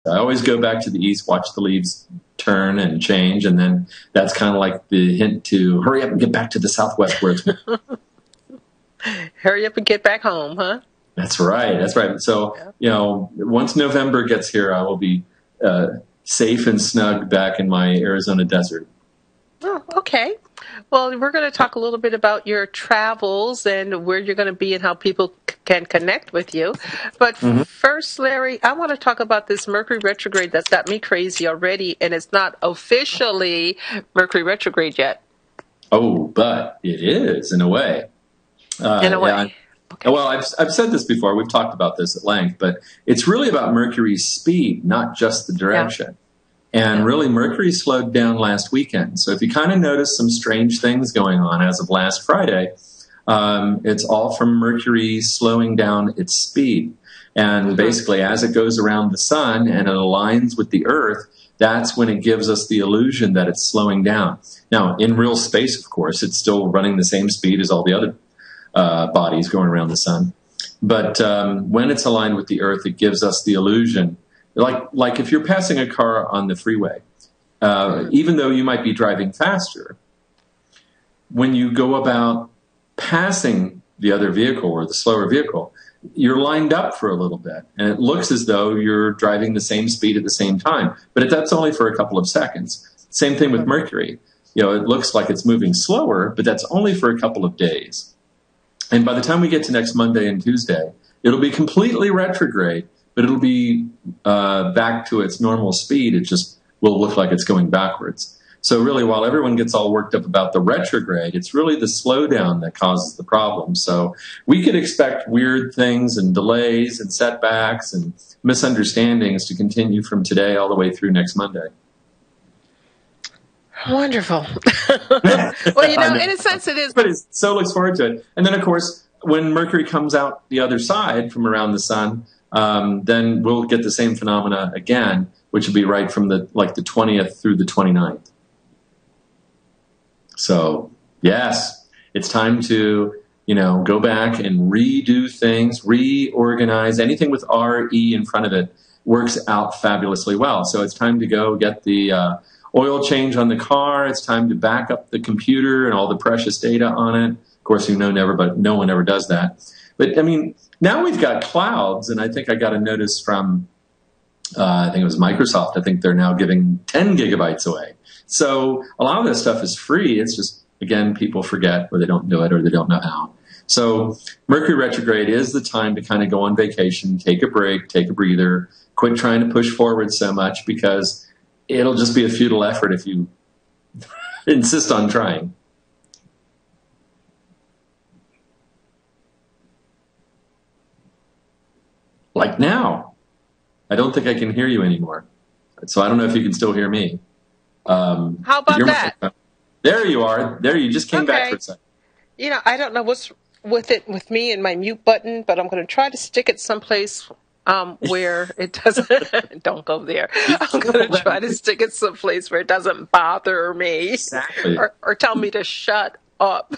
I always go back to the east, watch the leaves turn and change, and then that's kind of like the hint to hurry up and get back to the southwest where it's. Hurry up and get back home, huh? That's right. That's right. So, once November gets here, I will be safe and snug back in my Arizona desert. Oh, okay. Well, we're going to talk a little bit about your travels and where you're going to be and how people can connect with you. But first, Larry, I want to talk about this Mercury retrograde that's got me crazy already, and it's not officially Mercury retrograde yet. Oh, but it is in a way. In a way. Yeah. Okay. Well, I've said this before. We've talked about this at length, but it's really about Mercury's speed, not just the direction. Yeah. And really, Mercury slowed down last weekend. So if you kind of notice some strange things going on as of last Friday, it's all from Mercury slowing down its speed. And basically, as it goes around the sun and it aligns with the Earth, that's when it gives us the illusion that it's slowing down. Now, in real space, of course, it's still running the same speed as all the other bodies going around the sun. But when it's aligned with the Earth, it gives us the illusion. Like if you're passing a car on the freeway, even though you might be driving faster, when you go about passing the other vehicle or the slower vehicle, you're lined up for a little bit. And it looks as though you're driving the same speed at the same time. But that's only for a couple of seconds. Same thing with Mercury. It looks like it's moving slower, but that's only for a couple of days. And by the time we get to next Monday and Tuesday, it'll be completely retrograde. But it'll be back to its normal speed. It just will look like it's going backwards. So really, while everyone gets all worked up about the retrograde, it's really the slowdown that causes the problem. So we could expect weird things and delays and setbacks and misunderstandings to continue from today all the way through next Monday. Wonderful. Well, in a sense it is. But it so looks forward to it. And then, of course, when Mercury comes out the other side from around the sun, then we'll get the same phenomena again, which will be right from the 20th through the 29th. So, yes, it's time to, go back and redo things, reorganize. Anything with RE in front of it works out fabulously well. So it's time to go get the oil change on the car. It's time to back up the computer and all the precious data on it. Of course, but no one ever does that. But, now we've got clouds, and I think I got a notice from, I think it was Microsoft. I think they're now giving 10 gigabytes away. So a lot of this stuff is free. It's just, again, people forget or they don't do it or they don't know how. So Mercury retrograde is the time to kind of go on vacation, take a break, take a breather, quit trying to push forward so much because it'll just be a futile effort if you insist on trying. Like now, I don't think I can hear you anymore. So I don't know if you can still hear me. How about that? There you are. There, you just came back for a second. I don't know what's with me and my mute button, but I'm going to try to stick it someplace where it doesn't. Don't go there. I'm going to try to stick it someplace where it doesn't bother me. Exactly. Or tell me to shut up.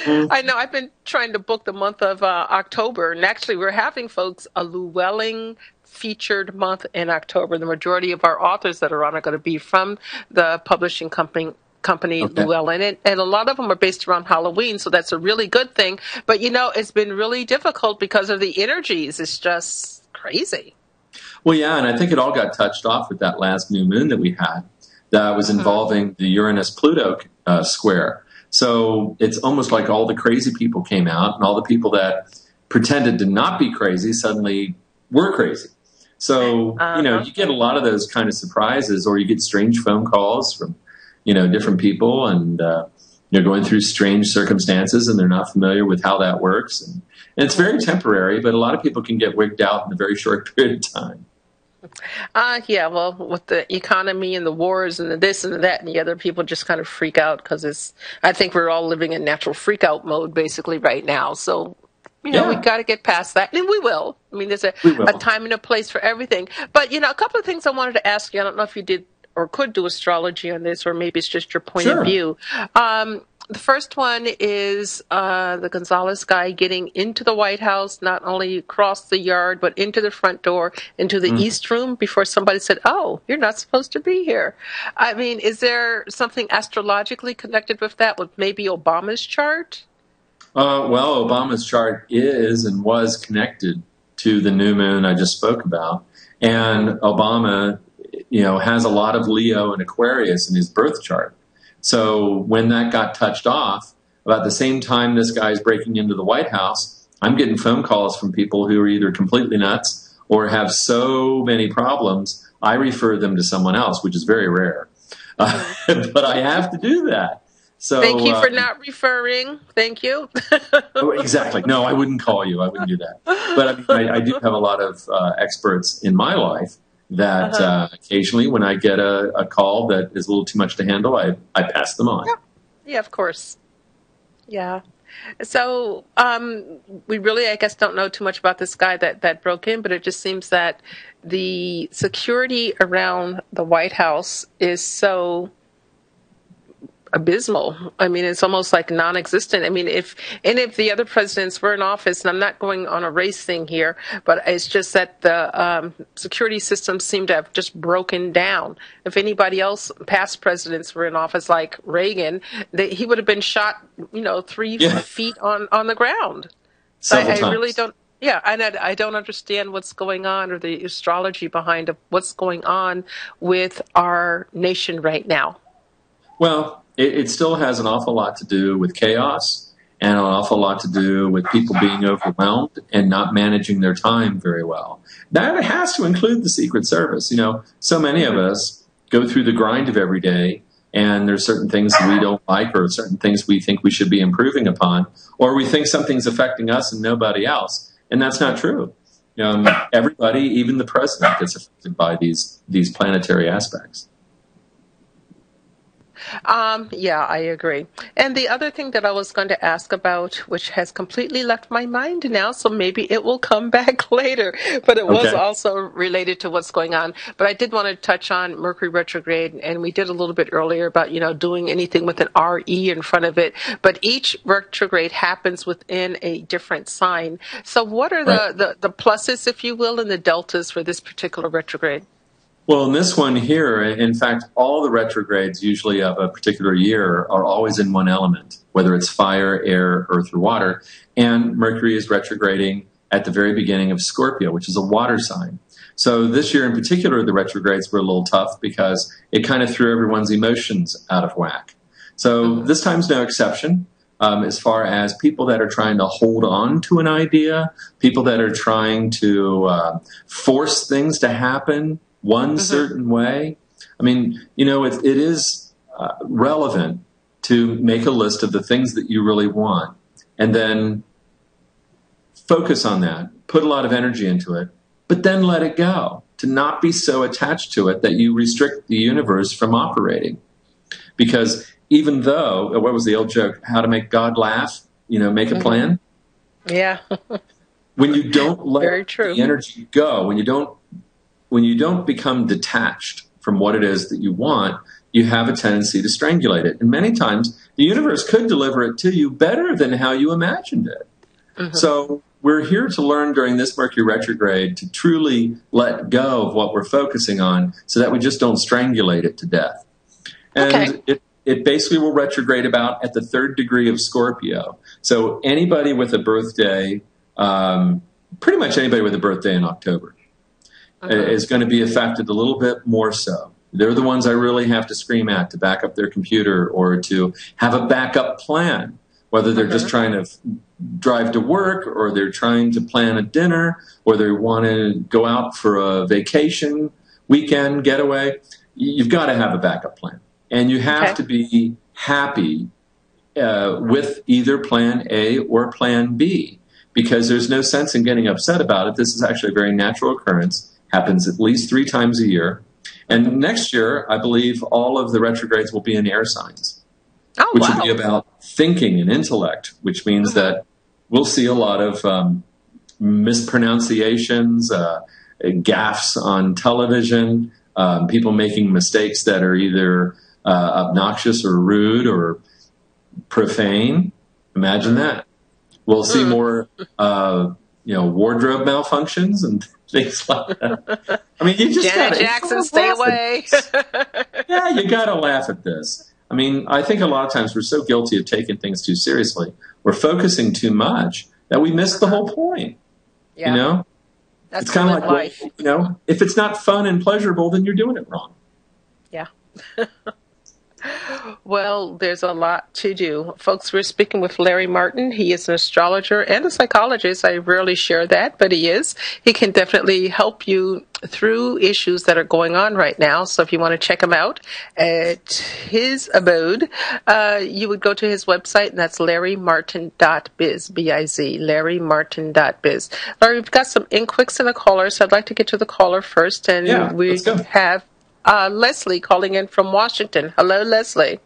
I know I've been trying to book the month of October, and actually we're having folks a Llewellyn featured month in October. The majority of our authors that are on are going to be from the publishing company okay. Llewellyn, and a lot of them are based around Halloween, so that's a really good thing. But it's been really difficult because of the energies. It's just crazy. Well, yeah, and I think it all got touched off with that last new moon that we had that was involving the Uranus-Pluto square. So it's almost like all the crazy people came out, and all the people that pretended to not be crazy suddenly were crazy. So, you get a lot of those kind of surprises, or you get strange phone calls from, different people, and going through strange circumstances, and they're not familiar with how that works. And it's very temporary, but a lot of people can get wigged out in a very short period of time. Yeah, well, with the economy and the wars and the this and the that and the other, people just kind of freak out because I think we're all living in natural freak out mode basically right now. So, we got to get past that, and we will. There's a time and a place for everything. But, a couple of things I wanted to ask you. I don't know if you did or could do astrology on this, or maybe it's just your point of view. The first one is the Gonzalez guy getting into the White House, not only across the yard, but into the front door, into the East Room before somebody said, "Oh, you're not supposed to be here." I mean, is there something astrologically connected with that, with maybe Obama's chart? Well, Obama's chart is and was connected to the new moon I just spoke about. And Obama, has a lot of Leo and Aquarius in his birth chart. So when that got touched off, about the same time this guy's breaking into the White House, I'm getting phone calls from people who are either completely nuts or have so many problems, I refer them to someone else, which is very rare. But I have to do that. So, thank you for not referring. Thank you. Exactly. No, I wouldn't call you. I wouldn't do that. But I do have a lot of experts in my life that occasionally when I get a call that is a little too much to handle, I pass them on. Yeah, of course. Yeah. So we really, I guess, don't know too much about this guy that broke in, but it just seems that the security around the White House is so abysmal. I mean, it's almost like non-existent. I mean, if the other presidents were in office, and I'm not going on a race thing here, but it's just that the security systems seem to have just broken down. If anybody else, past presidents were in office, like Reagan, he would have been shot, 3 feet on the ground. Several times. I really don't. Yeah, and I don't understand what's going on, or the astrology behind what's going on with our nation right now. Well, it still has an awful lot to do with chaos and an awful lot to do with people being overwhelmed and not managing their time very well. That has to include the Secret Service. So many of us go through the grind of every day, and there's certain things that we don't like, or certain things we think we should be improving upon, or we think something's affecting us and nobody else. And that's not true. Everybody, even the president, gets affected by these planetary aspects. Yeah, I agree. And the other thing that I was going to ask about, which has completely left my mind now, so maybe it will come back later, but it was also related to what's going on. But I did want to touch on Mercury retrograde, and we did a little bit earlier about, doing anything with an RE in front of it. But each retrograde happens within a different sign. So what are the pluses, if you will, and the deltas for this particular retrograde? Well, in this one here, in fact, all the retrogrades usually of a particular year are always in one element, whether it's fire, air, earth, or water. And Mercury is retrograding at the very beginning of Scorpio, which is a water sign. So this year in particular, the retrogrades were a little tough because it kind of threw everyone's emotions out of whack. So this time's no exception. As far as people that are trying to hold on to an idea, people that are trying to force things to happen one certain way. I mean, it is relevant to make a list of the things that you really want and then focus on that, put a lot of energy into it, but then let it go, to not be so attached to it that you restrict the universe from operating. Because even though, what was the old joke, how to make God laugh, make a plan? Yeah. When you don't let the energy go, when you don't become detached from what it is that you want, you have a tendency to strangulate it. And many times, the universe could deliver it to you better than how you imagined it. So we're here to learn during this Mercury retrograde to truly let go of what we're focusing on so that we just don't strangulate it to death. And it basically will retrograde about at the 3rd degree of Scorpio. So anybody with a birthday, pretty much anybody with a birthday in October, is going to be affected a little bit more so. They're the ones I really have to scream at to back up their computer or to have a backup plan, whether they're just trying to drive to work or they're trying to plan a dinner or they want to go out for a vacation, weekend, getaway. You've got to have a backup plan. And you have to be happy with either plan A or plan B, because there's no sense in getting upset about it. This is actually a very natural occurrence. Happens at least 3 times a year. And next year, I believe all of the retrogrades will be in air signs, which will be about thinking and intellect, which means that we'll see a lot of mispronunciations, gaffes on television, people making mistakes that are either obnoxious or rude or profane. Imagine that. We'll see more, wardrobe malfunctions and things like that. I mean, you just Janet Jackson, stay away. Yeah, you got to laugh at this. I mean, I think a lot of times we're so guilty of taking things too seriously. We're focusing too much that we miss the whole point. Yeah. You know? That's it's kind of like life. If it's not fun and pleasurable, then you're doing it wrong. Yeah. Well, there's a lot to do. Folks, we're speaking with Larry Martin. He is an astrologer and a psychologist. I rarely share that, but he is. He can definitely help you through issues that are going on right now. So if you want to check him out at his abode, you would go to his website, and that's larrymartin.biz, B-I-Z, larrymartin.biz. Larry, we've got some inquicks and a caller, so I'd like to get to the caller first. And we have Leslie calling in from Washington. Hello, Leslie.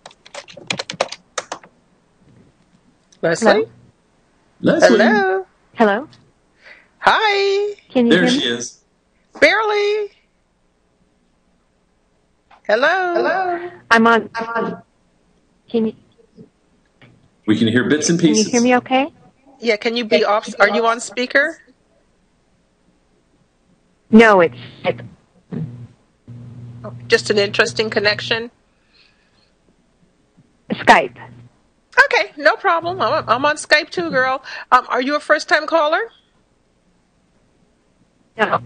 Leslie? Leslie? Hello? Hi. Can you there hear me? she is. Barely. Hello? I'm on. We can hear bits and Can pieces. you hear me okay? Yeah, can you be off? Are you on speaker? No, it's Just an interesting connection? Skype. Okay, no problem. I'm on Skype too, girl. Are you a first-time caller? No.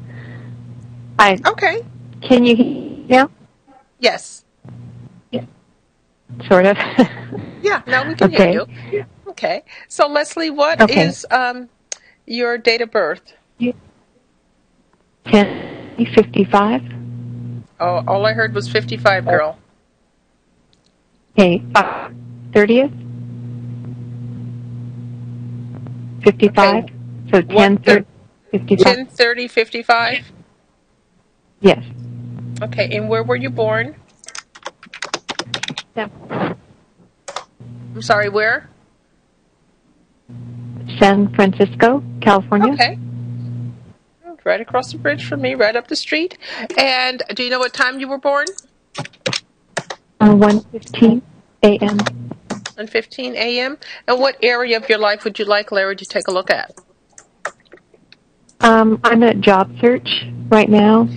Okay. Can you hear now? Yes. Sort of. Yeah, now we can hear you. Okay. So, Leslie, what is your date of birth? 10:55. Oh, all I heard was 55, girl. Okay. 30th. 55. Okay. So 10:30. 55. 10:30, 55? Yes. Okay, and where were you born? Yeah. I'm sorry, where? San Francisco, California. Okay. Right across the bridge from me, right up the street. And do you know what time you were born? 1:15 a.m. 1:15 a.m. And what area of your life would you like Larry to take a look at? I'm at job search right now.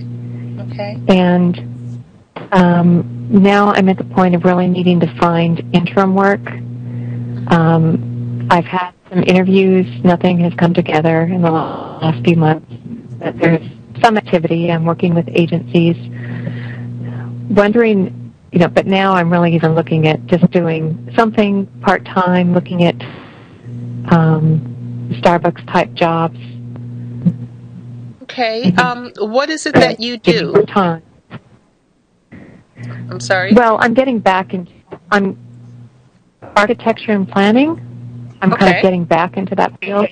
Okay. And now I'm at the point of really needing to find interim work. I've had some interviews. Nothing has come together in the last few months. But there's some activity. I'm working with agencies. Wondering, but now I'm really even looking at just doing something part-time, looking at Starbucks-type jobs. Okay. What is it that you do? Time. I'm sorry? Well, I'm getting back into architecture and planning. I'm kind of getting back into that field.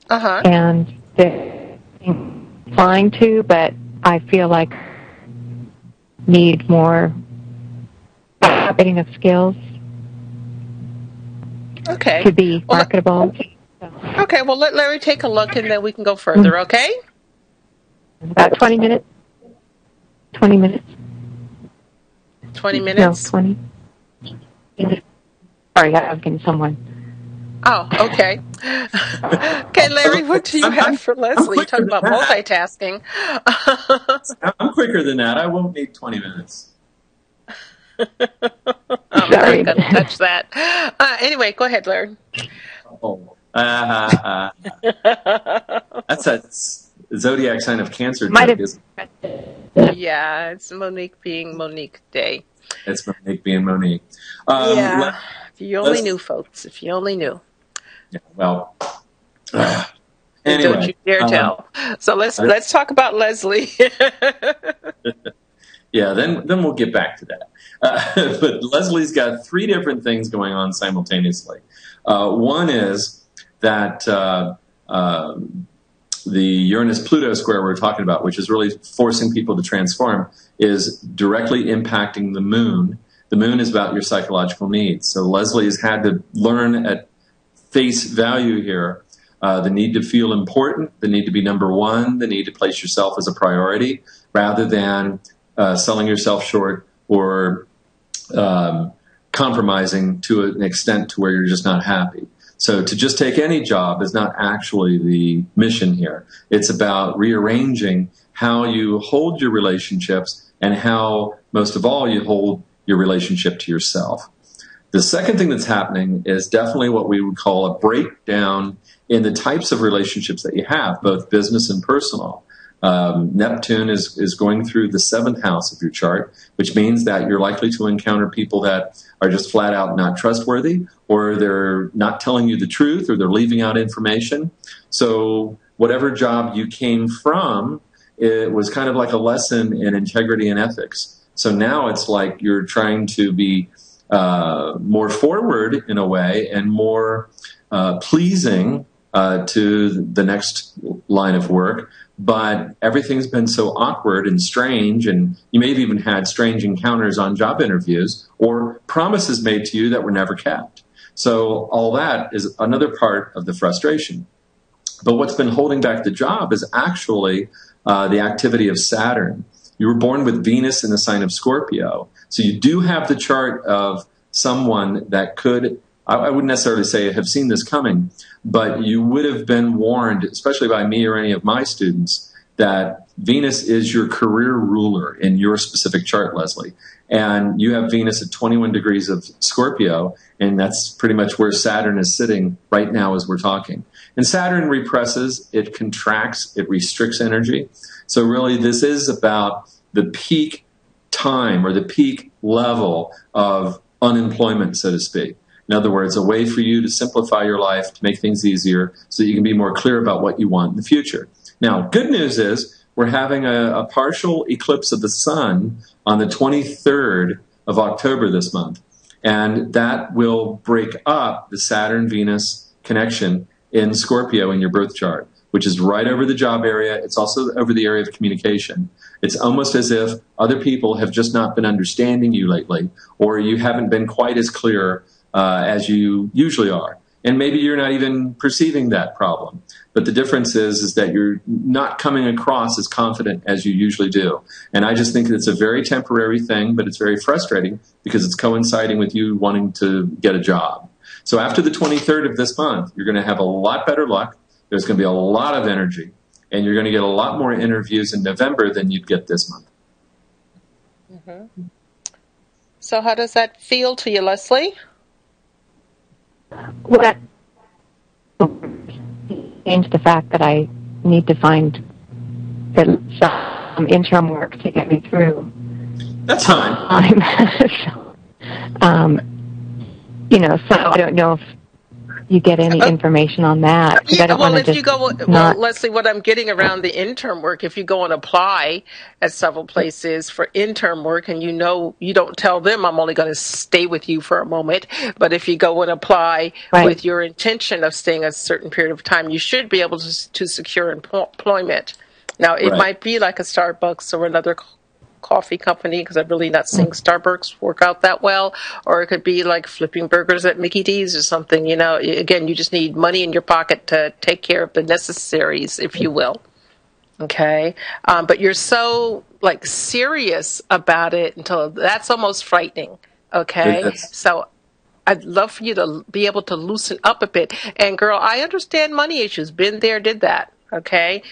Uh-huh. And they're trying to, but I feel like need more updating of skills to be marketable. Okay, well, let Larry take a look, and then we can go further, okay? About 20 minutes. 20 minutes. 20 minutes? No, 20. Sorry, I was getting someone. Oh, okay. Okay, Larry, what do you have for Leslie? You talk about multitasking. I'm quicker than that. I won't need 20 minutes. I'm not going to touch that. Anyway, go ahead, Larry. Oh. That's a zodiac sign of Cancer. Yeah, it's Monique being Monique Day. It's Monique being Monique. Yeah, if you only knew, folks. If you only knew. Yeah, well, anyway, don't you dare tell. So let's talk about Leslie. Yeah, then we'll get back to that. But Leslie's got 3 different things going on simultaneously. One is that the Uranus-Pluto square we're talking about, which is really forcing people to transform, is directly impacting the moon. The moon is about your psychological needs. So Leslie has had to learn at face value here the need to feel important, the need to be number one, the need to place yourself as a priority rather than selling yourself short or compromising to an extent to where you're just not happy. So to just take any job is not actually the mission here. It's about rearranging how you hold your relationships and how, most of all, you hold your relationship to yourself. The second thing that's happening is definitely what we would call a breakdown in the types of relationships that you have, both business and personal. Neptune is going through the 7th house of your chart, which means that you're likely to encounter people that are just flat out not trustworthy, or they're not telling you the truth, or they're leaving out information. So whatever job you came from, it was kind of like a lesson in integrity and ethics. So now it's like you're trying to be more forward in a way and more pleasing to the next line of work. But everything's been so awkward and strange, and you may have even had strange encounters on job interviews or promises made to you that were never kept. So all that is another part of the frustration. But what's been holding back the job is actually the activity of Saturn. You were born with Venus in the sign of Scorpio. So you do have the chart of someone that could, I wouldn't necessarily say have seen this coming, but you would have been warned, especially by me or any of my students, that Venus is your career ruler in your specific chart, Leslie. And you have Venus at 21 degrees of Scorpio, and that's pretty much where Saturn is sitting right now as we're talking. And Saturn represses, it contracts, it restricts energy. So really this is about the peak time or the peak level of unemployment, so to speak. In other words, a way for you to simplify your life, to make things easier, so that you can be more clear about what you want in the future. Now, good news is we're having a partial eclipse of the sun on the 23rd of October this month. And that will break up the Saturn-Venus connection in Scorpio in your birth chart, which is right over the job area. It's also over the area of communication. It's almost as if other people have just not been understanding you lately, or you haven't been quite as clear as you usually are. And maybe you're not even perceiving that problem. But the difference is that you're not coming across as confident as you usually do. And I just think it's a very temporary thing, but it's very frustrating because it's coinciding with you wanting to get a job. So after the 23rd of this month, you're going to have a lot better luck. There's going to be a lot of energy. And you're going to get a lot more interviews in November than you'd get this month. Mm-hmm. So how does that feel to you, Leslie? Well, that changed the fact that I need to find some interim work to get me through. That's fine. So I don't know if you get any information on that. Leslie, what I'm getting around the intern work, if you go and apply at several places for intern work, and you don't tell them I'm only going to stay with you for a moment, but if you go and apply with your intention of staying a certain period of time, you should be able to secure employment. Now, it might be like a Starbucks or another coffee company, because I'm really not seeing Starbucks work out that well, or it could be like flipping burgers at Mickey D's or something. Again, you just need money in your pocket to take care of the necessaries, if you will. Okay, but you're so serious about it until that's almost frightening. Okay, so I'd love for you to be able to loosen up a bit. And girl, I understand money issues. Been there, did that. Okay,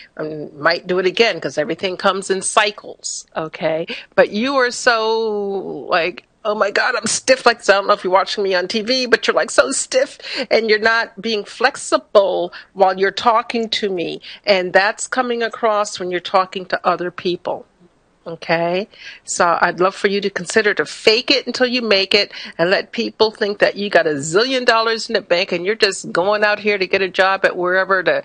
might do it again because everything comes in cycles. Okay, but you are so oh my God, I'm stiff like this. I don't know if you're watching me on TV, but you're so stiff, and you're not being flexible while you're talking to me, and that's coming across when you're talking to other people. Okay, so I'd love for you to consider to fake it until you make it, and let people think that you got $1 zillion in the bank, and you're just going out here to get a job at wherever to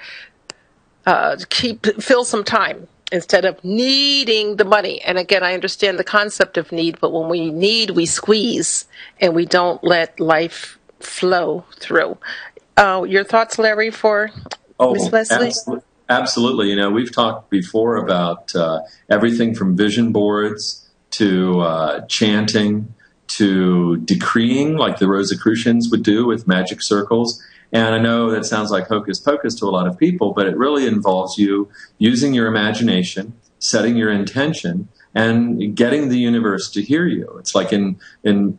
fill some time instead of needing the money. And again, I understand the concept of need, but when we need, we squeeze, and we don't let life flow through. Your thoughts, Larry, for Miss Leslie? Absolutely. We've talked before about everything from vision boards to chanting to decreeing, like the Rosicrucians would do with magic circles. And I know that sounds like hocus pocus to a lot of people, but it really involves you using your imagination, setting your intention, and getting the universe to hear you. It's like in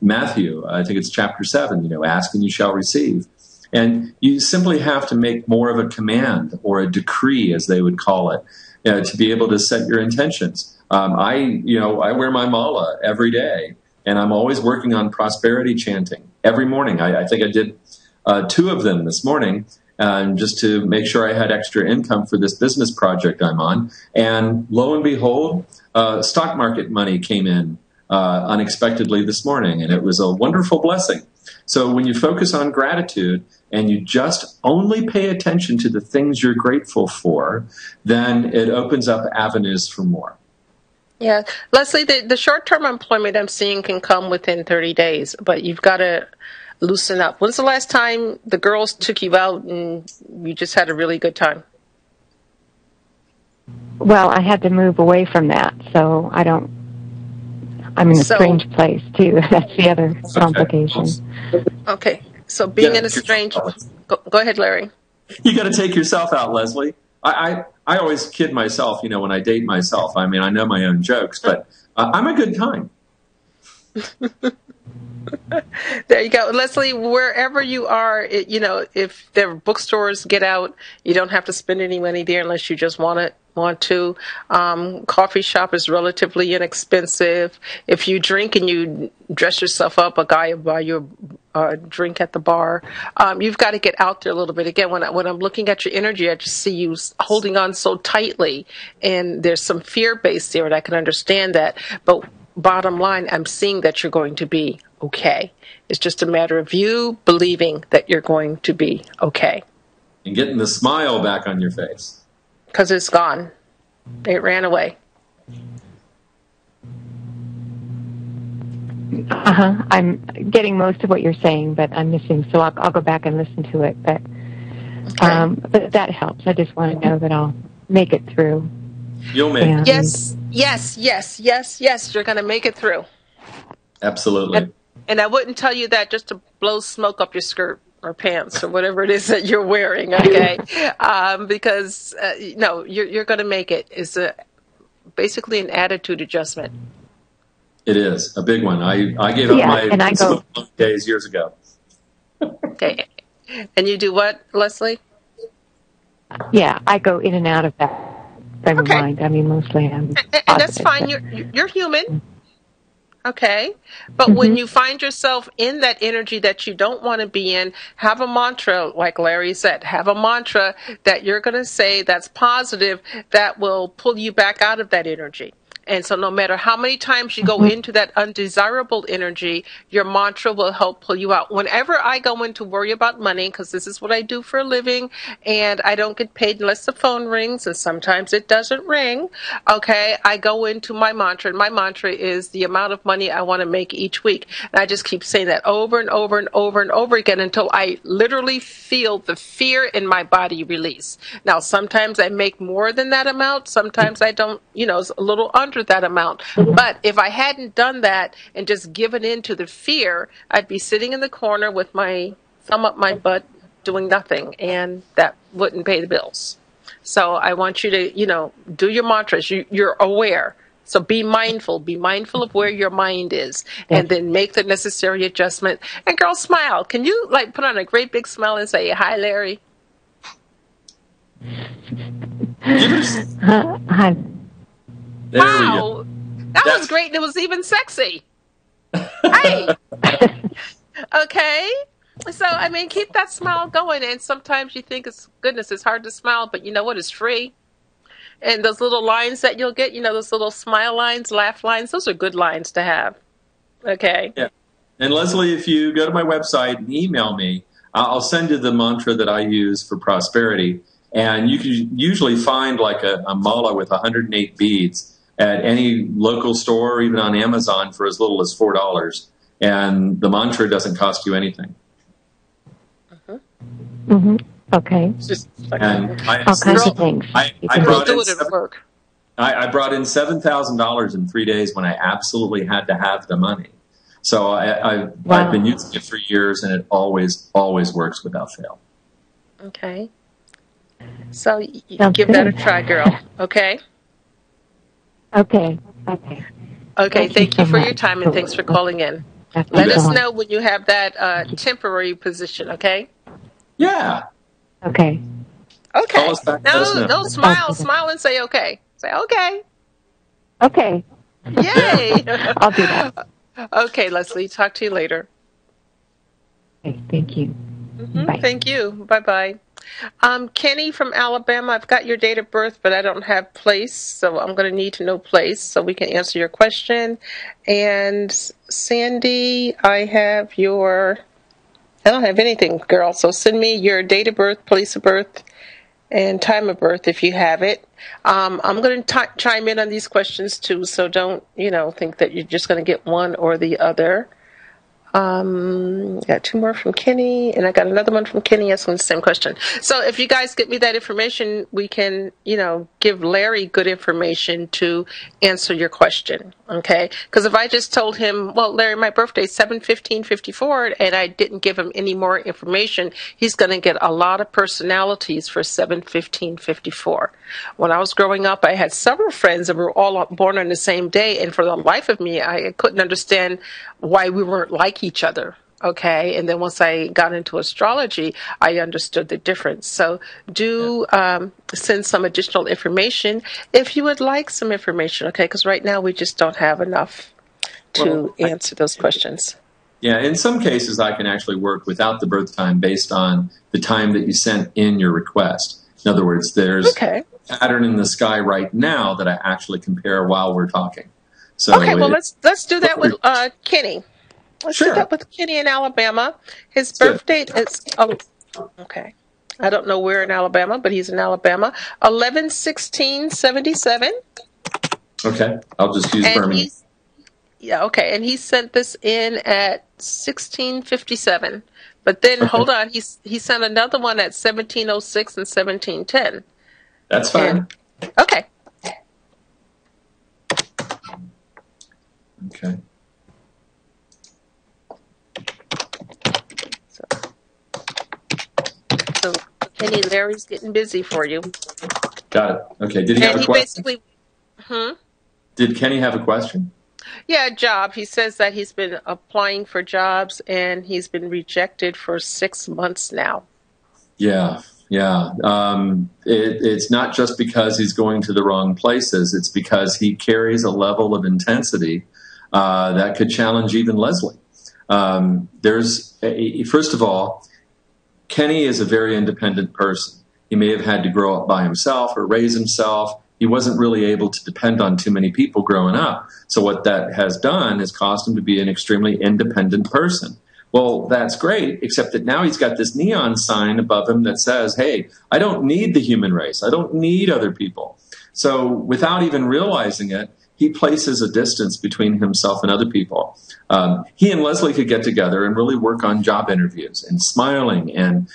Matthew, I think it's chapter 7, ask and you shall receive. And you simply have to make more of a command or a decree, as they would call it, to be able to set your intentions. I wear my mala every day, and I'm always working on prosperity chanting every morning. I think I did 2 of them this morning, just to make sure I had extra income for this business project I'm on. And lo and behold, stock market money came in unexpectedly this morning, and it was a wonderful blessing. So when you focus on gratitude and you just only pay attention to the things you're grateful for, then it opens up avenues for more. Yeah. Leslie, the short-term employment I'm seeing can come within 30 days, but you've got to loosen up. When's the last time the girls took you out and you just had a really good time? Well, I had to move away from that, so I'm in a strange place, too. That's the other complication. Okay. So being in a strange... Go ahead, Larry. You got to take yourself out, Leslie. I always kid myself, when I date myself. I mean, I know my own jokes, but I'm a good time. There you go. Leslie, wherever you are, if there are bookstores, get out. You don't have to spend any money there unless you just want to. Coffee shop is relatively inexpensive. If you drink and you dress yourself up, a guy will buy you a drink at the bar. You've got to get out there a little bit. Again, when I'm looking at your energy, I just see you holding on so tightly, and there's some fear based there, and I can understand that. But bottom line, I'm seeing that you're going to be okay. It's just a matter of you believing that you're going to be okay. And getting the smile back on your face. Because it's gone. It ran away. I'm getting most of what you're saying, but I'm missing, so I'll go back and listen to it. But that helps. I just want to know that I'll make it through. You'll make it. Yes. You're going to make it through. Absolutely. And I wouldn't tell you that just to blow smoke up your skirt or pants or whatever it is that you're wearing, okay? Because, no, you're going to make it. It's basically an attitude adjustment. It is a big one. I gave up my smoke days years ago. Okay. And you do what, Leslie? Yeah, I go in and out of that frame of mind. I mean, mostly I'm positive. And that's fine. You're human. Okay. But when you find yourself in that energy that you don't want to be in, have a mantra, like Larry said, have a mantra that you're going to say that's positive that will pull you back out of that energy. And so no matter how many times you go into that undesirable energy, your mantra will help pull you out. Whenever I go in to worry about money, because this is what I do for a living, and I don't get paid unless the phone rings, and sometimes it doesn't ring, okay, I go into my mantra, and my mantra is the amount of money I want to make each week. And I just keep saying that over and over and over and over again until I literally feel the fear in my body release. Now, sometimes I make more than that amount. Sometimes I don't, it's a little under that amount. But if I hadn't done that and just given in to the fear, I'd be sitting in the corner with my thumb up my butt doing nothing, and that wouldn't pay the bills. So I want you to, do your mantras. You're aware. So be mindful of where your mind is, and then make the necessary adjustment. And girl, smile. Can you put on a great big smile and say, "Hi, Larry"? Hi. There wow, that was great, and it was even sexy. Hey, okay. So keep that smile going. And sometimes you think it's hard to smile, but you know what? It's free. And those little lines that you'll get, those little smile lines, laugh lines, those are good lines to have. Okay. Yeah. And Leslie, if you go to my website and email me, I'll send you the mantra that I use for prosperity. And you can usually find a mala with 108 beads at any local store or even on Amazon for as little as $4. And the mantra doesn't cost you anything. Okay. And all kinds of things. I brought in $7,000 in 3 days when I absolutely had to have the money. So I've been using it for years, and it always works without fail. Okay. So give that a try, girl. Okay? Okay. Okay. Okay, thank you so for your much. time, and thanks for calling in. That's Let us excellent. know when you have that temporary position, okay? Yeah. Okay. Okay. Call us back. Let us know. No, smile and say okay. Say okay. Okay. Yay. I'll do that. Okay, Leslie, talk to you later. Okay, thank you. Bye. Thank you. Bye-bye. Kenny from Alabama, I've got your date of birth, but I don't have place, so I'm going to need to know place so we can answer your question. And Sandy, I don't have anything, girl, so send me your date of birth, place of birth, and time of birth if you have it. I'm going to chime in on these questions too, so don't, think that you're just going to get one or the other. Got two more from Kenny, and I got another one from Kenny asking the same question. So if you guys get me that information, we can, give Larry good information to answer your question, okay? Because if I just told him, well, Larry, my birthday's 7/15/54, and I didn't give him any more information, he's going to get a lot of personalities for 7/15/54. When I was growing up, I had several friends that were all born on the same day, and for the life of me, I couldn't understand why we weren't like each other. Okay, and then once I got into astrology, I understood the difference. So do send some additional information if you would like some information, okay? Because right now we just don't have enough to answer those questions. Yeah, in some cases I can actually work without the birth time based on the time that you sent in your request. In other words, there's a pattern in the sky right now that I actually compare while we're talking. So okay, well, let's do that with Kenny. Let's do that with Kenny in Alabama. His birth date is, okay. I don't know where in Alabama, but he's in Alabama. 11/16/77. Okay, I'll just use Birmingham. Yeah, okay, and he sent this in at 16:57. But then, hold on, he sent another one at 17:06 and 17:10. That's fine. Okay. Okay. So Kenny, Larry's getting busy for you. Got it. Okay. Did he have a question? Did Kenny have a question? Yeah, a job. He says that he's been applying for jobs and he's been rejected for 6 months now. Yeah. It's not just because he's going to the wrong places. It's because he carries a level of intensity that could challenge even Leslie. First of all, Kenny is a very independent person. He may have had to grow up by himself or raise himself. He wasn't really able to depend on too many people growing up. So what that has done is caused him to be an extremely independent person. Well, that's great, except that now he's got this neon sign above him that says, hey, I don't need the human race. I don't need other people. So without even realizing it, he places a distance between himself and other people. He and Leslie could get together and really work on job interviews and smiling and,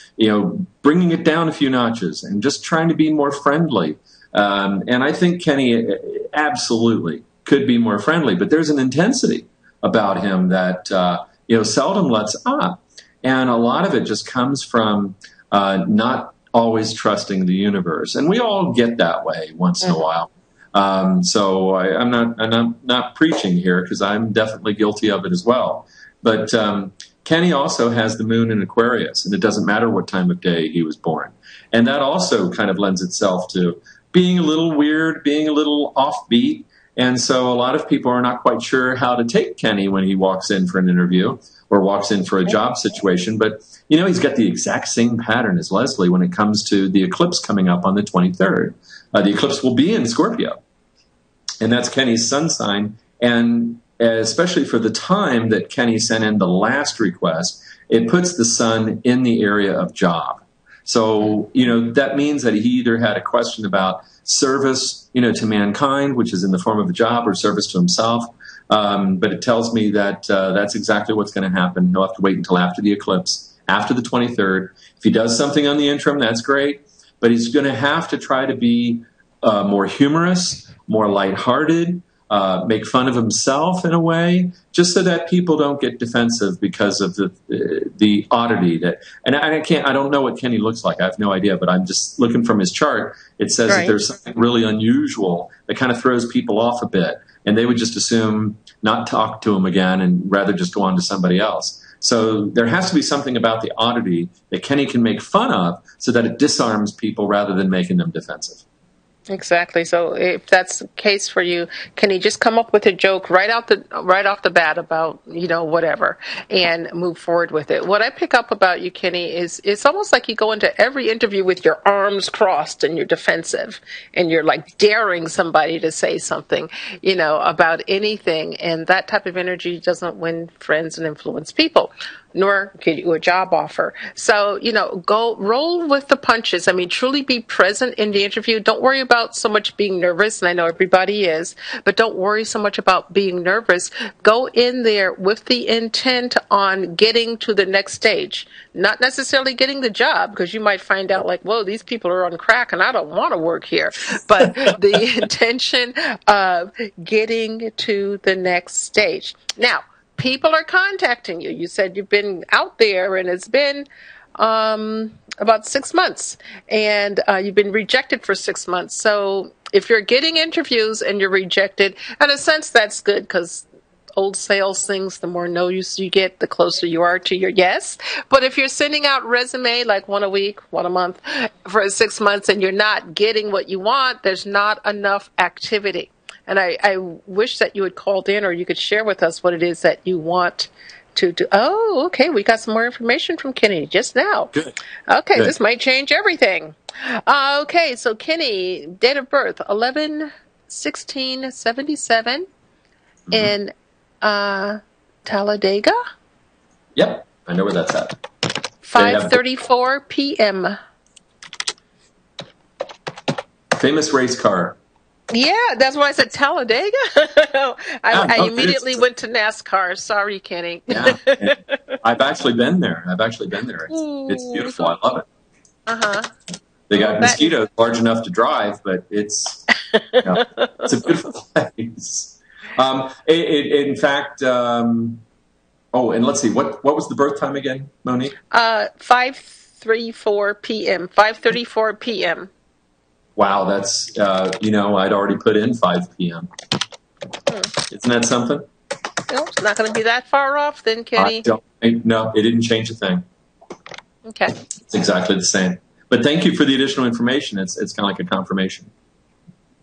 bringing it down a few notches and just trying to be more friendly. And I think Kenny absolutely could be more friendly, but there's an intensity about him that, seldom lets up. And a lot of it just comes from not always trusting the universe. And we all get that way once in a while. So I'm not preaching here because I'm definitely guilty of it as well. But Kenny also has the moon in Aquarius, and it doesn't matter what time of day he was born. And that also kind of lends itself to being a little weird, being a little offbeat. And so a lot of people are not quite sure how to take Kenny when he walks in for an interview or walks in for a job situation. But, he's got the exact same pattern as Leslie when it comes to the eclipse coming up on the 23rd. The eclipse will be in Scorpio. And that's Kenny's sun sign. And especially for the time that Kenny sent in the last request, it puts the sun in the area of job. So, that means that he either had a question about service, to mankind, which is in the form of a job, or service to himself. But it tells me that that's exactly what's going to happen. He'll have to wait until after the eclipse, after the 23rd. If he does something on the interim, that's great. But he's going to have to try to be more humorous, more lighthearted, make fun of himself in a way, just so that people don't get defensive because of the oddity that. And I don't know what Kenny looks like. I have no idea, but I'm just looking from his chart. It says that there's something really unusual that kind of throws people off a bit. and they would just assume not talk to him again and rather just go on to somebody else. So there has to be something about the oddity that Kenny can make fun of so that it disarms people rather than making them defensive. Exactly. So if that's the case for you, can you just come up with a joke right off the bat about, whatever, and move forward with it? What I pick up about you, Kenny, is it's almost like you go into every interview with your arms crossed and you're defensive and you're like daring somebody to say something, about anything. And that type of energy doesn't win friends and influence people, nor get you a job offer. So, go roll with the punches. I mean, truly be present in the interview. Don't worry about so much being nervous, and I know everybody is, but don't worry so much about being nervous. Go in there with the intent on getting to the next stage, not necessarily getting the job, because you might find out like, whoa, these people are on crack and I don't want to work here. But the intention of getting to the next stage. Now, people are contacting you. You said you've been out there and it's been about 6 months, and you've been rejected for 6 months. So if you're getting interviews and you're rejected, in a sense, that's good, because old sales things, the more no's you get, the closer you are to your yes. But if you're sending out resume like one a week, one a month for 6 months, and you're not getting what you want, there's not enough activity. And I wish that you had called in, or you could share with us what it is that you want to do. Oh, okay. We got some more information from Kenny just now. Good. Okay. Good. This might change everything. Okay. So Kenny, date of birth, 11/16/77 in Talladega. Yep. I know where that's at. 5:34 p.m. Famous race car. Yeah, that's why I said Talladega. I immediately went to NASCAR. Sorry, Kenny. Yeah, I've actually been there. It's beautiful. I love it. They got mosquitoes large enough to drive, but it's it's a beautiful place. In fact, and let's see, what was the birth time again, Monique? 5:34 p.m. 5:34 p.m. Wow, that's, I'd already put in 5 p.m. Isn't that something? No, it's not going to be that far off then, Kenny. No, it didn't change a thing. Okay. It's exactly the same. But thank you for the additional information. It's kind of like a confirmation.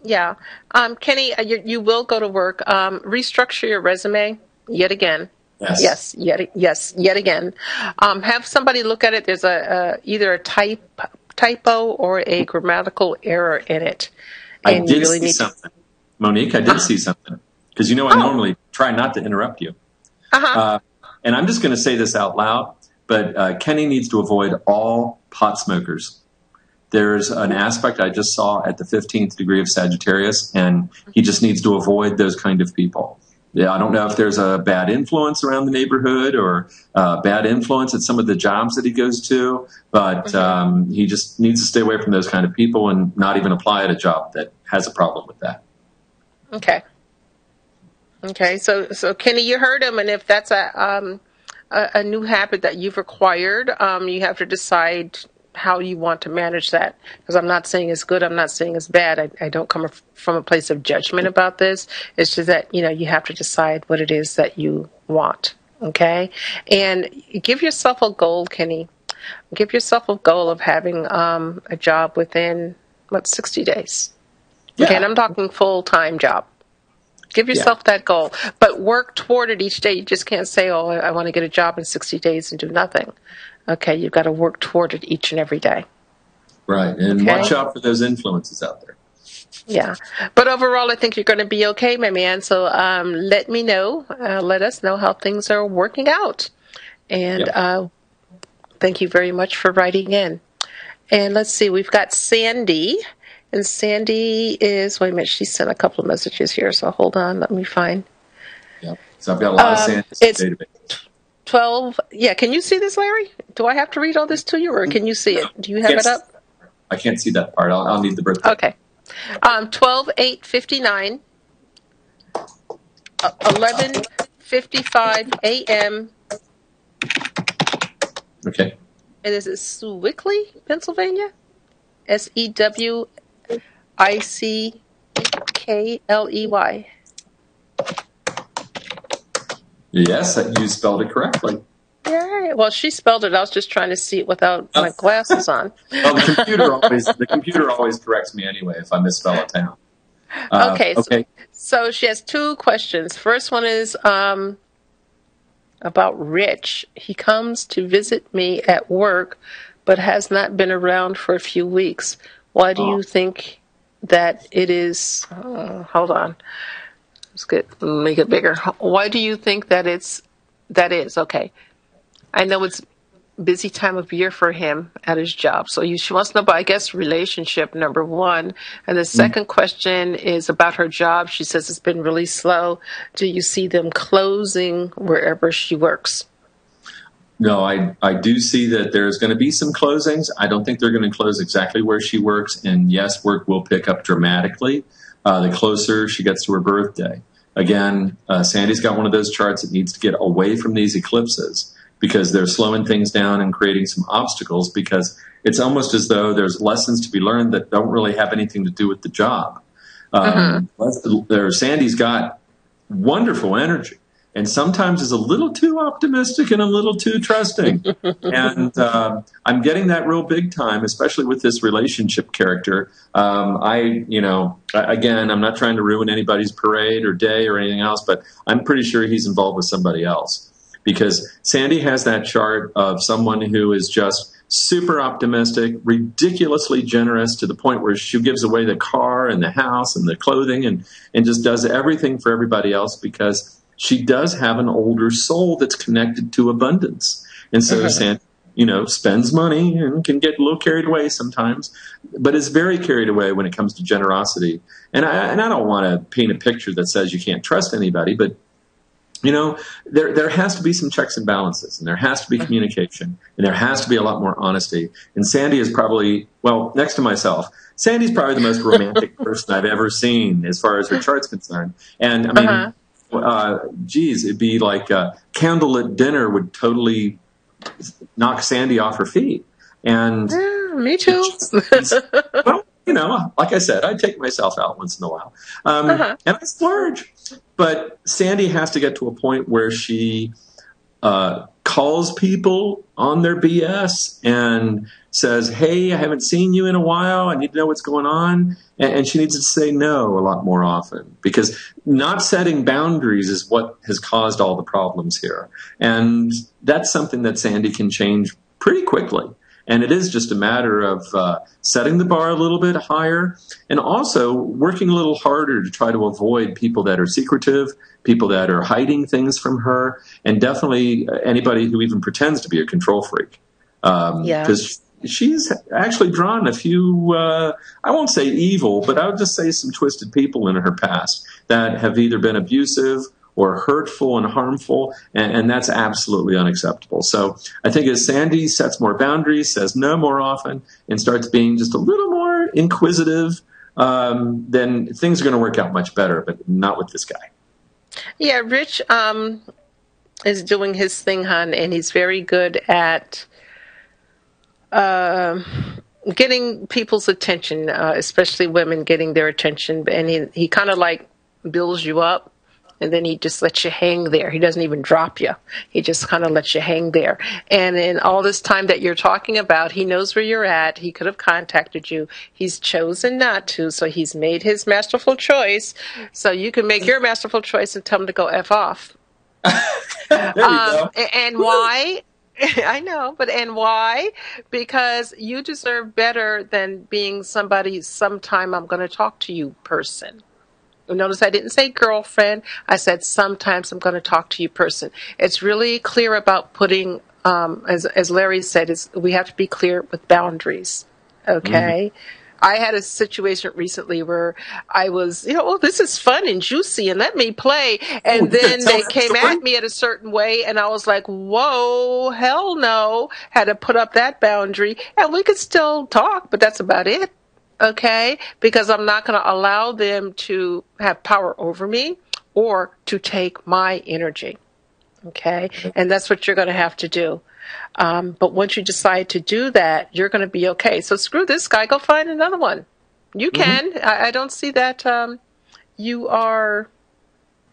Yeah. Kenny, you will go to work. Restructure your resume yet again. Yes. Yet again. Have somebody look at it. There's either a typo or a grammatical error in it. And I did see something. Monique, I did see something. Because I normally try not to interrupt you. And I'm just going to say this out loud, but Kenny needs to avoid all pot smokers. There's an aspect I just saw at the 15th degree of Sagittarius, and he just needs to avoid those kind of people. Yeah, I don't know if there's a bad influence around the neighborhood or bad influence at some of the jobs that he goes to, but he just needs to stay away from those kind of people and not even apply at a job that has a problem with that. Okay. So Kenny, you heard him, and if that's a new habit that you've acquired, you have to decide how you want to manage that, because I'm not saying it's good, I'm not saying it's bad. I don't come from a place of judgment about this. It's just that you have to decide what it is that you want. Okay, and give yourself a goal, Kenny. Give yourself a goal of having a job within 60 days. Yeah. Okay, and I'm talking full-time job. Give yourself that goal, but work toward it each day. You just can't say, "Oh, I want to get a job in 60 days and do nothing." Okay, you've got to work toward it each and every day. Right, and watch out for those influences out there. Yeah, but overall, I think you're going to be okay, my man. So let me know. Let us know how things are working out. And thank you very much for writing in. And let's see, we've got Sandy. And Sandy is, wait a minute, she sent a couple of messages here. So hold on, let me find. Yep, so I've got a lot of Sandys in the database. 12, can you see this, Larry? Do I have to read all this to you, or can you see it? Do you have it up? I can't see that part. I'll need the birthday. Okay. 12/8/59, 11:55 a.m. Okay. And this is Sewickley, Pennsylvania? Sewickley. Yes, you spelled it correctly. Yeah. Well, she spelled it. I was just trying to see it without my glasses on. Well, the computer always corrects me anyway if I misspell a town. Okay. Okay. So she has 2 questions. First one is about Rich. He comes to visit me at work, but has not been around for a few weeks. Why do you think that it is? Hold on. Make it bigger. Why do you think that is? Okay. I know it's busy time of year for him at his job. So she wants to know about, I guess, relationship, number 1. And the second question is about her job. She says it's been really slow. Do you see them closing wherever she works? No, I do see that there's going to be some closings. I don't think they're going to close exactly where she works. And yes, work will pick up dramatically the closer she gets to her birthday. Again, Sandy's got one of those charts that needs to get away from these eclipses because they're slowing things down and creating some obstacles, because it's almost as though there's lessons to be learned that don't really have anything to do with the job. Sandy's got wonderful energy, and sometimes is a little too optimistic and a little too trusting. And I'm getting that real big time, especially with this relationship character. Again, I'm not trying to ruin anybody's parade or day or anything else, but I'm pretty sure he's involved with somebody else. Because Sandy has that chart of someone who is just super optimistic, ridiculously generous to the point where she gives away the car and the house and the clothing and just does everything for everybody else, because she does have an older soul that's connected to abundance. And so Sandy, spends money and can get a little carried away sometimes, but is very carried away when it comes to generosity. And I don't want to paint a picture that says you can't trust anybody, but there has to be some checks and balances, and there has to be communication, and there has to be a lot more honesty. And Sandy is probably, next to myself, Sandy's probably the most romantic person I've ever seen as far as her chart's concerned. And I mean, it'd be like candlelit dinner would totally knock Sandy off her feet. And me too. Like I said, I take myself out once in a while, and I splurge. But Sandy has to get to a point where she calls people on their BS and says, "Hey, I haven't seen you in a while. I need to know what's going on." And she needs to say no a lot more often, because not setting boundaries is what has caused all the problems here. And that's something that Sandy can change pretty quickly. And it is just a matter of setting the bar a little bit higher, and also working a little harder to try to avoid people that are secretive, people that are hiding things from her, and definitely anybody who even pretends to be a control freak. Because she's actually drawn a few, I won't say evil, but I would just say some twisted people in her past that have either been abusive or hurtful and harmful, and that's absolutely unacceptable. So I think as Sandy sets more boundaries, says no more often, and starts being just a little more inquisitive, then things are going to work out much better, but not with this guy. Yeah, Rich is doing his thing, hon, and he's very good at getting people's attention, especially women getting their attention, and he kind of like builds you up. And then he just lets you hang there. He doesn't even drop you. He just kind of lets you hang there. And in all this time that you're talking about, he knows where you're at. He could have contacted you. He's chosen not to, so he's made his masterful choice. So you can make your masterful choice and tell him to go F off. There you go. And why? I know, and why? Because you deserve better than being somebody sometime I'm going to talk to you person. Notice I didn't say girlfriend. I said sometimes I'm going to talk to you person. It's really clear about putting, as Larry said, we have to be clear with boundaries. Okay? I had a situation recently where I was, this is fun and juicy and let me play. And then they came at me at a certain way and I was like, whoa, hell no. Had to put up that boundary, and we could still talk, but that's about it. Okay, because I'm not going to allow them to have power over me or to take my energy. Okay, and that's what you're going to have to do. But once you decide to do that, you're going to be okay. So screw this guy. Go find another one. You can. I don't see that you are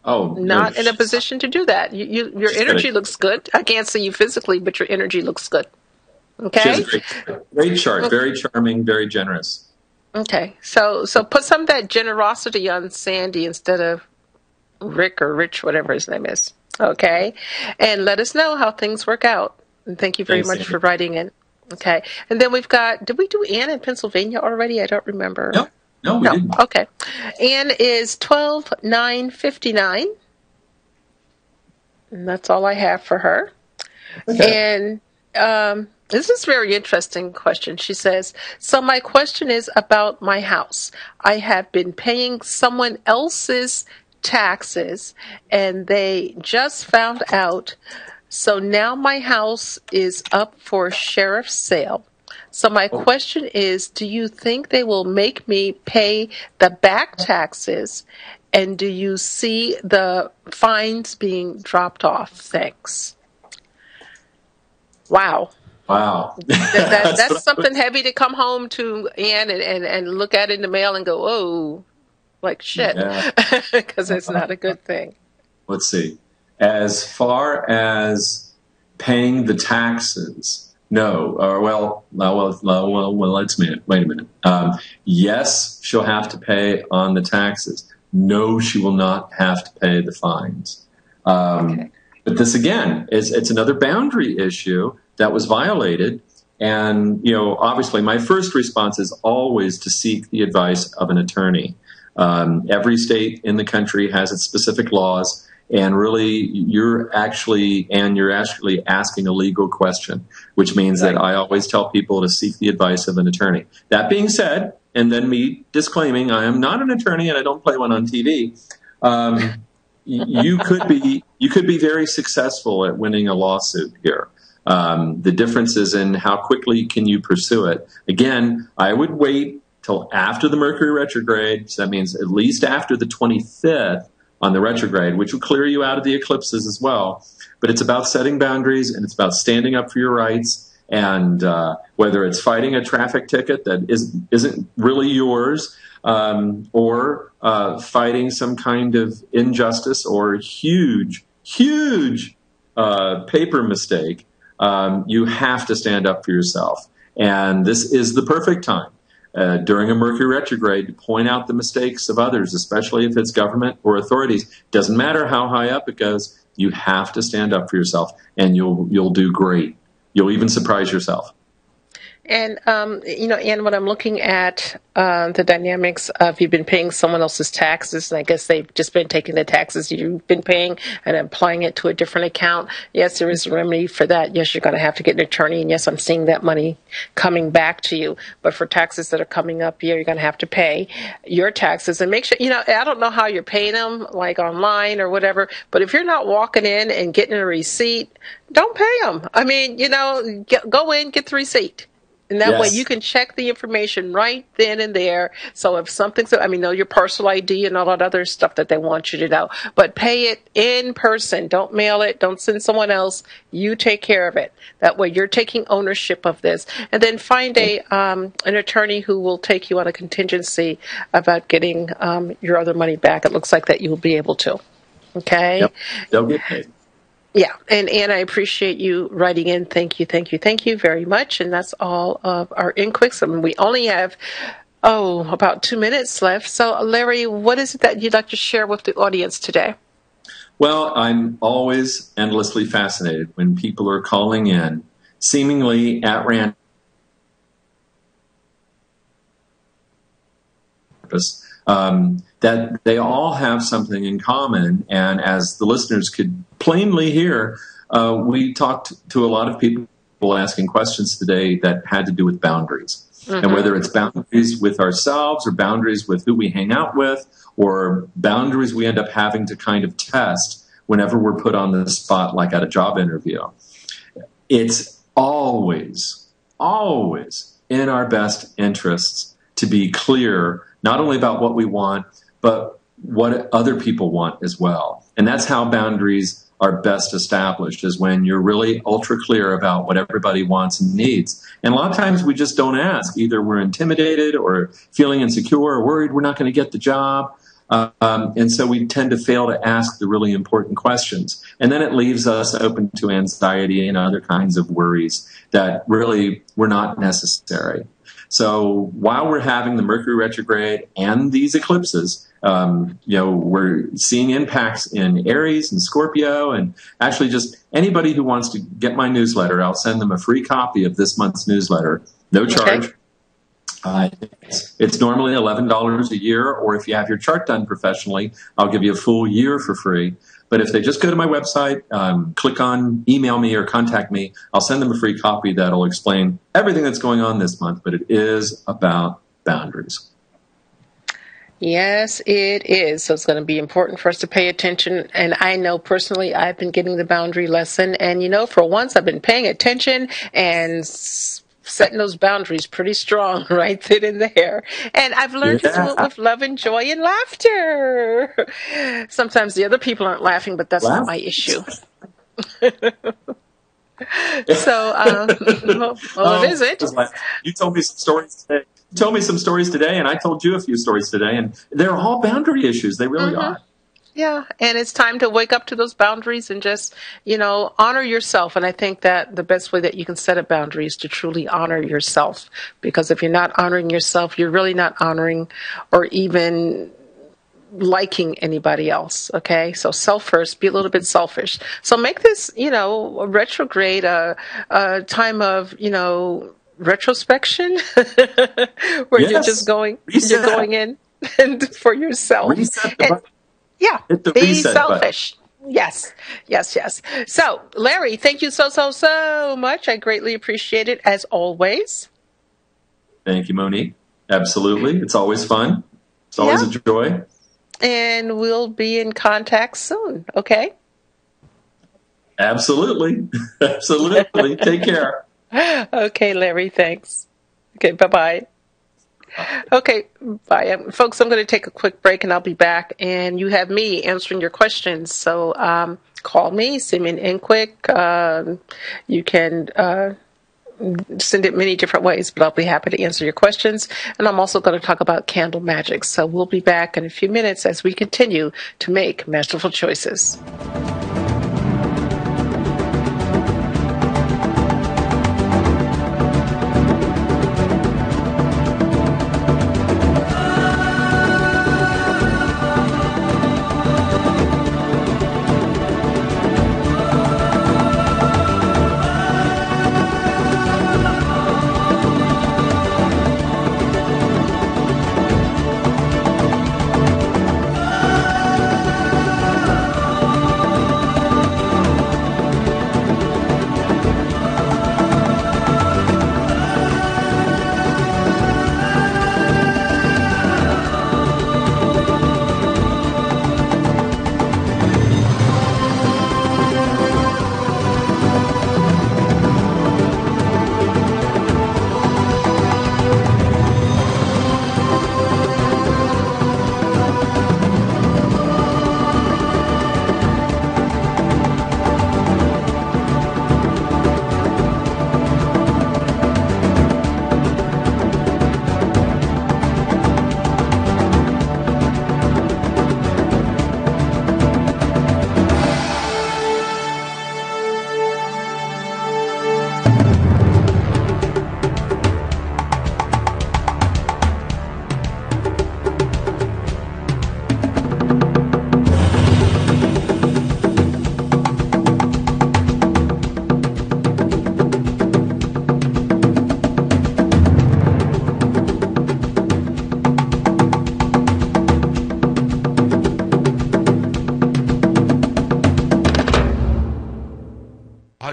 Oh, not in a position to do that. Your energy looks good. I can't see you physically, but your energy looks good. Okay? She has a great chart, very charming, very generous. Okay. So put some of that generosity on Sandy instead of Rick or Rich, whatever his name is. Okay? And let us know how things work out. And thank you very much for writing in. Okay. And then we've got, did we do Ann in Pennsylvania already? I don't remember. No, we didn't. Okay. Ann is 12/9/59. And that's all I have for her. Okay. And this is a very interesting question. She says, so my question is about my house. I have been paying someone else's taxes, and they just found out. So now my house is up for sheriff's sale. So my question is, do you think they will make me pay the back taxes? And do you see the fines being dropped off? Thanks. Wow. That's something heavy to come home to Ann and look at in the mail and go, oh, like shit, because it's not a good thing. Let's see. As far as paying the taxes, no. Let's wait a minute. Yes, she'll have to pay on the taxes. No, she will not have to pay the fines. Okay. But this, again, it's another boundary issue that was violated. And, obviously my first response is always to seek the advice of an attorney. Every state in the country has its specific laws. And really, you're actually asking a legal question, which means that I always tell people to seek the advice of an attorney. That being said, and then me disclaiming, I am not an attorney and I don't play one on TV. You could be very successful at winning a lawsuit here. The difference is in how quickly can you pursue it. Again, I would wait till after the Mercury retrograde. So that means at least after the 25th. On the retrograde, which will clear you out of the eclipses as well. But it's about setting boundaries, and it's about standing up for your rights. And whether it's fighting a traffic ticket that isn't really yours, or fighting some kind of injustice or huge paper mistake, you have to stand up for yourself. And this is the perfect time. During a Mercury retrograde, to point out the mistakes of others, especially if it's government or authorities. Doesn't matter how high up it goes, you have to stand up for yourself, and you'll do great. You'll even surprise yourself. And, Ann, when I'm looking at the dynamics of you've been paying someone else's taxes, and I guess they've just been taking the taxes you've been paying and applying it to a different account. Yes, there is a remedy for that. Yes, you're going to have to get an attorney, and yes, I'm seeing that money coming back to you. But for taxes that are coming up here, you're going to have to pay your taxes and make sure, I don't know how you're paying them, like online or whatever, but if you're not walking in and getting a receipt, don't pay them. I mean, go in, get the receipt. And that way you can check the information right then and there. So if something's, know your parcel ID and all that other stuff that they want you to know. But pay it in person. Don't mail it. Don't send someone else. You take care of it. That way you're taking ownership of this. And then find an attorney who will take you on a contingency about getting your other money back. It looks like that you will be able to. Okay? Yep. They'll get paid. Yeah, and Ann, I appreciate you writing in. Thank you very much. And that's all of our inquicks. We only have, about 2 minutes left. So, Larry, what is it that you'd like to share with the audience today? Well, I'm always endlessly fascinated when people are calling in, seemingly at random. That they all have something in common. And as the listeners could plainly hear, we talked to a lot of people asking questions today that had to do with boundaries. Mm-hmm. And whether it's boundaries with ourselves or boundaries with who we hang out with or boundaries we end up having to kind of test whenever we're put on the spot, like at a job interview. It's always in our best interests to be clear, not only about what we want, but what other people want as well. And that's how boundaries are best established, is when you're really ultra clear about what everybody wants and needs. And a lot of times we just don't ask. Either we're intimidated or feeling insecure or worried we're not going to get the job. And so we tend to fail to ask the really important questions. And then it leaves us open to anxiety and other kinds of worries that really were not necessary. So while we're having the Mercury retrograde and these eclipses, we're seeing impacts in Aries and Scorpio, and actually just anybody who wants to get my newsletter, I'll send them a free copy of this month's newsletter, no charge. Okay. It's normally $11 a year, or if you have your chart done professionally, I'll give you a full year for free. But if they just go to my website, click on email me or contact me, I'll send them a free copy that'll explain everything that's going on this month. But it is about boundaries. Yes, it is. So it's going to be important for us to pay attention. And I know personally I've been getting the boundary lesson. And, for once I've been paying attention and setting those boundaries pretty strong right then and there. And I've learned to do it with love and joy and laughter. Sometimes the other people aren't laughing, but that's not my issue. So, it isn't. You told me some stories today. And I told you a few stories today, and they're all boundary issues. They really are. Yeah, and it's time to wake up to those boundaries and just, honor yourself. And I think that the best way that you can set a boundary is to truly honor yourself. Because if you're not honoring yourself, you're really not honoring or even liking anybody else. Okay, so self first, be a little bit selfish. So make this, a retrograde, a time of, retrospection, where you're just going, you're going in and for yourself. Yeah, be selfish. Button. Yes. So, Larry, thank you so much. I greatly appreciate it, as always. Thank you, Monique. Absolutely. It's always fun. It's always a joy. And we'll be in contact soon, okay? Absolutely. Take care. Okay, Larry, thanks. Okay, bye-bye. Okay, bye. Folks, I'm going to take a quick break and I'll be back. And you have me answering your questions. So call me, send me an in-quick. You can send it many different ways, but I'll be happy to answer your questions. And I'm also going to talk about candle magic. So we'll be back in a few minutes as we continue to make masterful choices.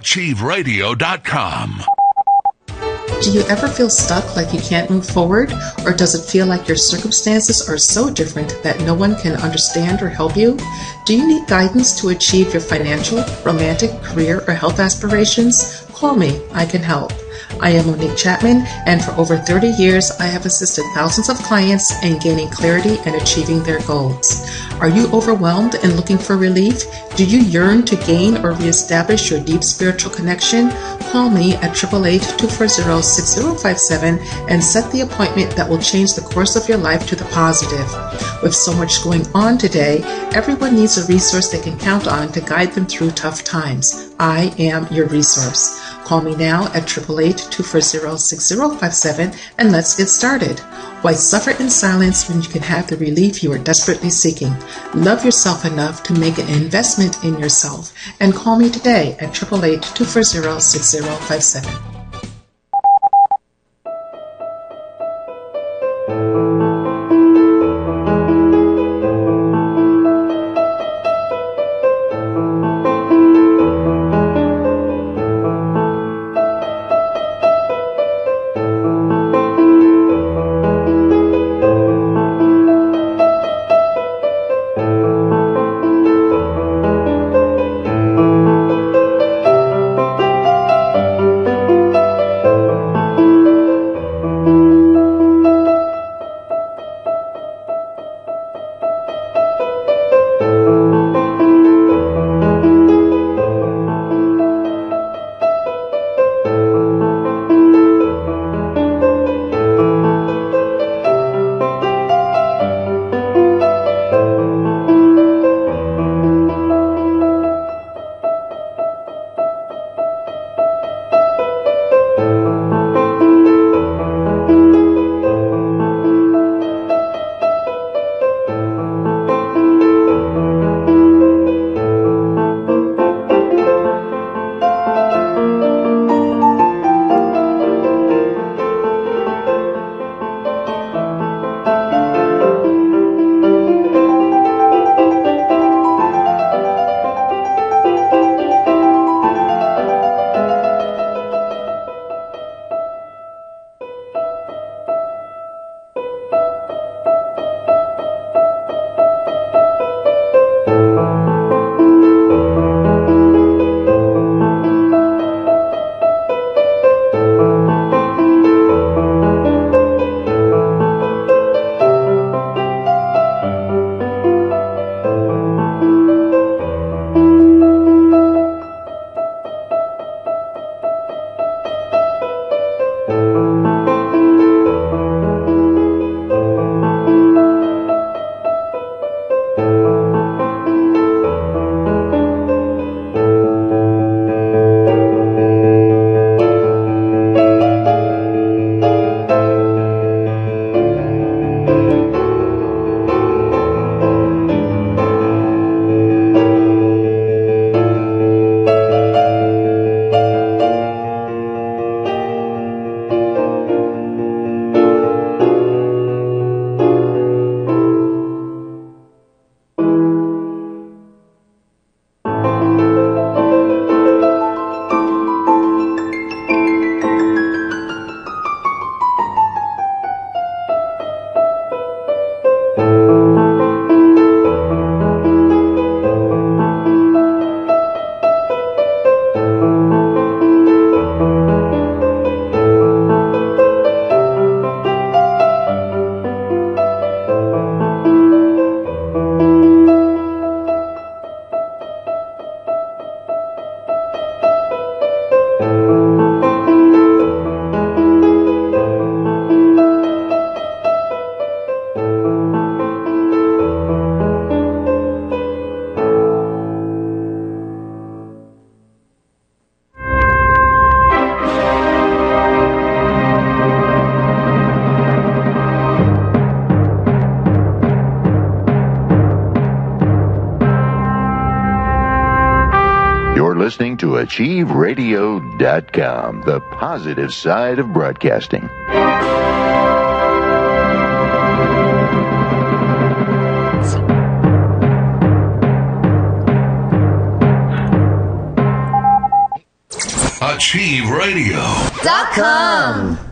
AchieveRadio.com. Do you ever feel stuck, like you can't move forward? Or does it feel like your circumstances are so different that no one can understand or help you? Do you need guidance to achieve your financial, romantic, career, or health aspirations? Call me. I can help. I am Monique Chapman, and for over 30 years, I have assisted thousands of clients in gaining clarity and achieving their goals. Are you overwhelmed and looking for relief? Do you yearn to gain or reestablish your deep spiritual connection? Call me at 888-240-6057 and set the appointment that will change the course of your life to the positive. With so much going on today, everyone needs a resource they can count on to guide them through tough times. I am your resource. Call me now at 888-240-6057 and let's get started. Why suffer in silence when you can have the relief you are desperately seeking? Love yourself enough to make an investment in yourself and call me today at 888-240-6057. listening to AchieveRadio.com, the positive side of broadcasting. AchieveRadio.com.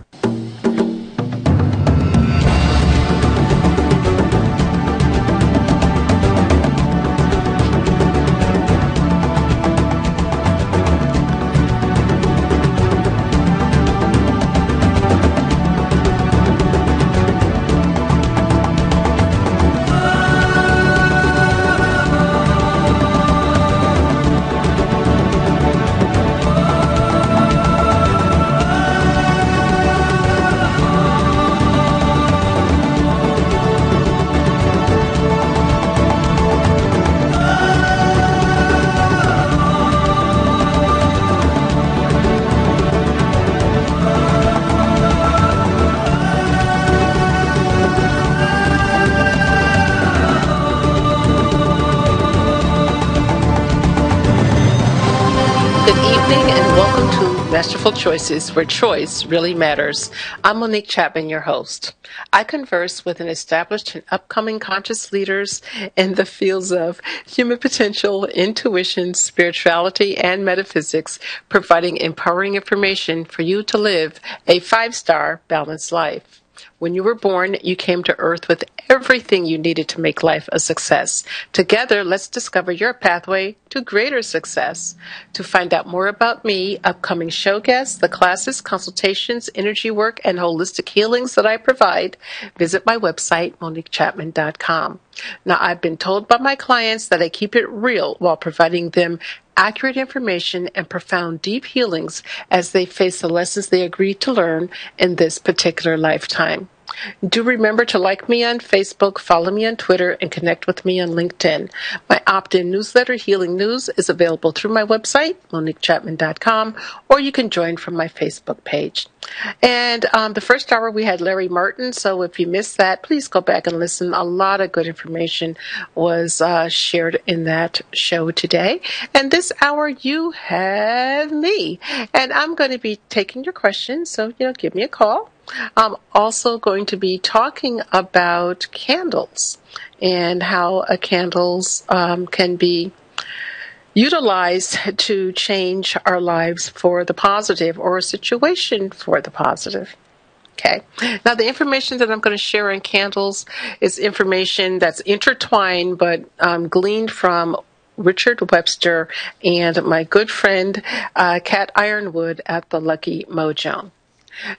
Good evening and welcome to Masterful Choices, where choice really matters. I'm Monique Chapman, your host. I converse with an established and upcoming conscious leaders in the fields of human potential, intuition, spirituality, and metaphysics, providing empowering information for you to live a 5-star balanced life. When you were born, you came to Earth with everything you needed to make life a success. Together, let's discover your pathway to greater success. To find out more about me, upcoming show guests, the classes, consultations, energy work, and holistic healings that I provide, visit my website, MoniqueChapman.com. Now, I've been told by my clients that I keep it real while providing them accurate information and profound deep healings as they face the lessons they agreed to learn in this particular lifetime. Do remember to like me on Facebook, follow me on Twitter, and connect with me on LinkedIn. My opt-in newsletter, Healing News, is available through my website, MoniqueChapman.com, or you can join from my Facebook page. And the first hour we had Larry Martin, so if you missed that, please go back and listen. A lot of good information was shared in that show today. And this hour you have me, and I'm going to be taking your questions, so give me a call. I'm also going to be talking about candles and how candles can be utilized to change our lives for the positive or a situation for the positive. Okay. Now, the information that I'm going to share on candles is information that's intertwined but gleaned from Richard Webster and my good friend Kat Ironwood at the Lucky Mojo.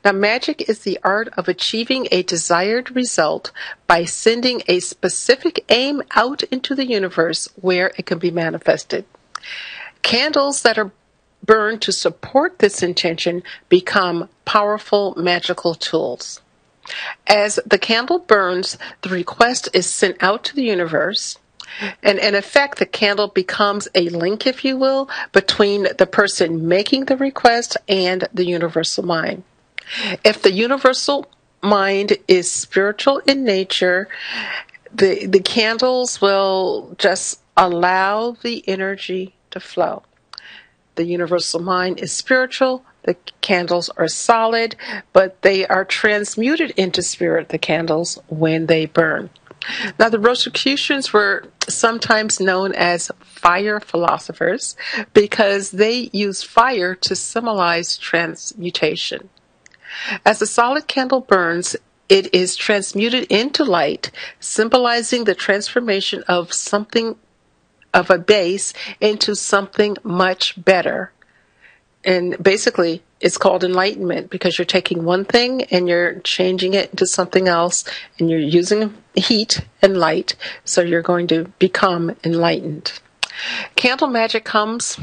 Now, magic is the art of achieving a desired result by sending a specific aim out into the universe where it can be manifested. Candles that are burned to support this intention become powerful magical tools. As the candle burns, the request is sent out to the universe. And in effect, the candle becomes a link, if you will, between the person making the request and the universal mind. If the universal mind is spiritual in nature, the candles will just allow the energy to flow. The universal mind is spiritual. The candles are solid, but they are transmuted into spirit, the candles, when they burn. Now, the Rosicrucians were sometimes known as fire philosophers because they use fire to symbolize transmutation. As the solid candle burns, it is transmuted into light, symbolizing the transformation of something of a base into something much better. And basically, it's called enlightenment because you're taking one thing and you're changing it into something else, and you're using heat and light, so you're going to become enlightened. Candle magic comes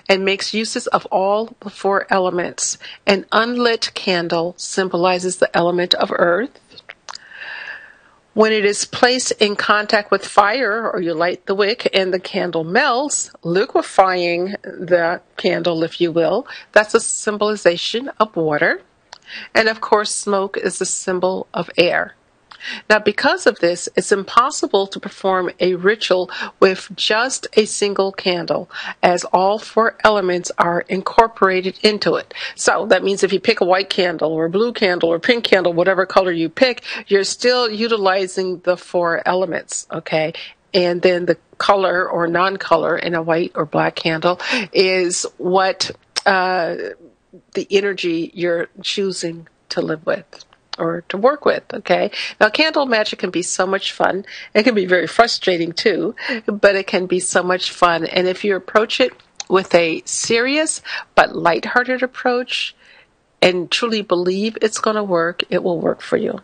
and makes uses of all the 4 elements. An unlit candle symbolizes the element of earth. When it is placed in contact with fire, or you light the wick and the candle melts, liquefying the candle, if you will, that's a symbolization of water. And of course, smoke is the symbol of air. Now, because of this, it's impossible to perform a ritual with just a single candle, as all 4 elements are incorporated into it. So that means if you pick a white candle or a blue candle or pink candle, whatever color you pick, you're still utilizing the 4 elements, okay? And then the color or non-color in a white or black candle is what the energy you're choosing to live with or to work with, okay? Now, candle magic can be so much fun. It can be very frustrating, too, but it can be so much fun. And if you approach it with a serious but lighthearted approach and truly believe it's going to work, it will work for you.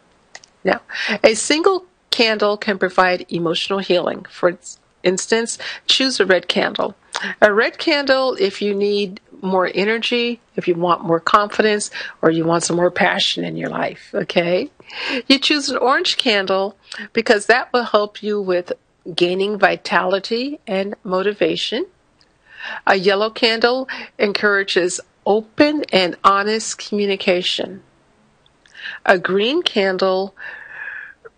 Now, a single candle can provide emotional healing. For instance, choose a red candle. A red candle, if you need more energy, if you want more confidence, or you want some more passion in your life, okay? You choose an orange candle because that will help you with gaining vitality and motivation. A yellow candle encourages open and honest communication. A green candle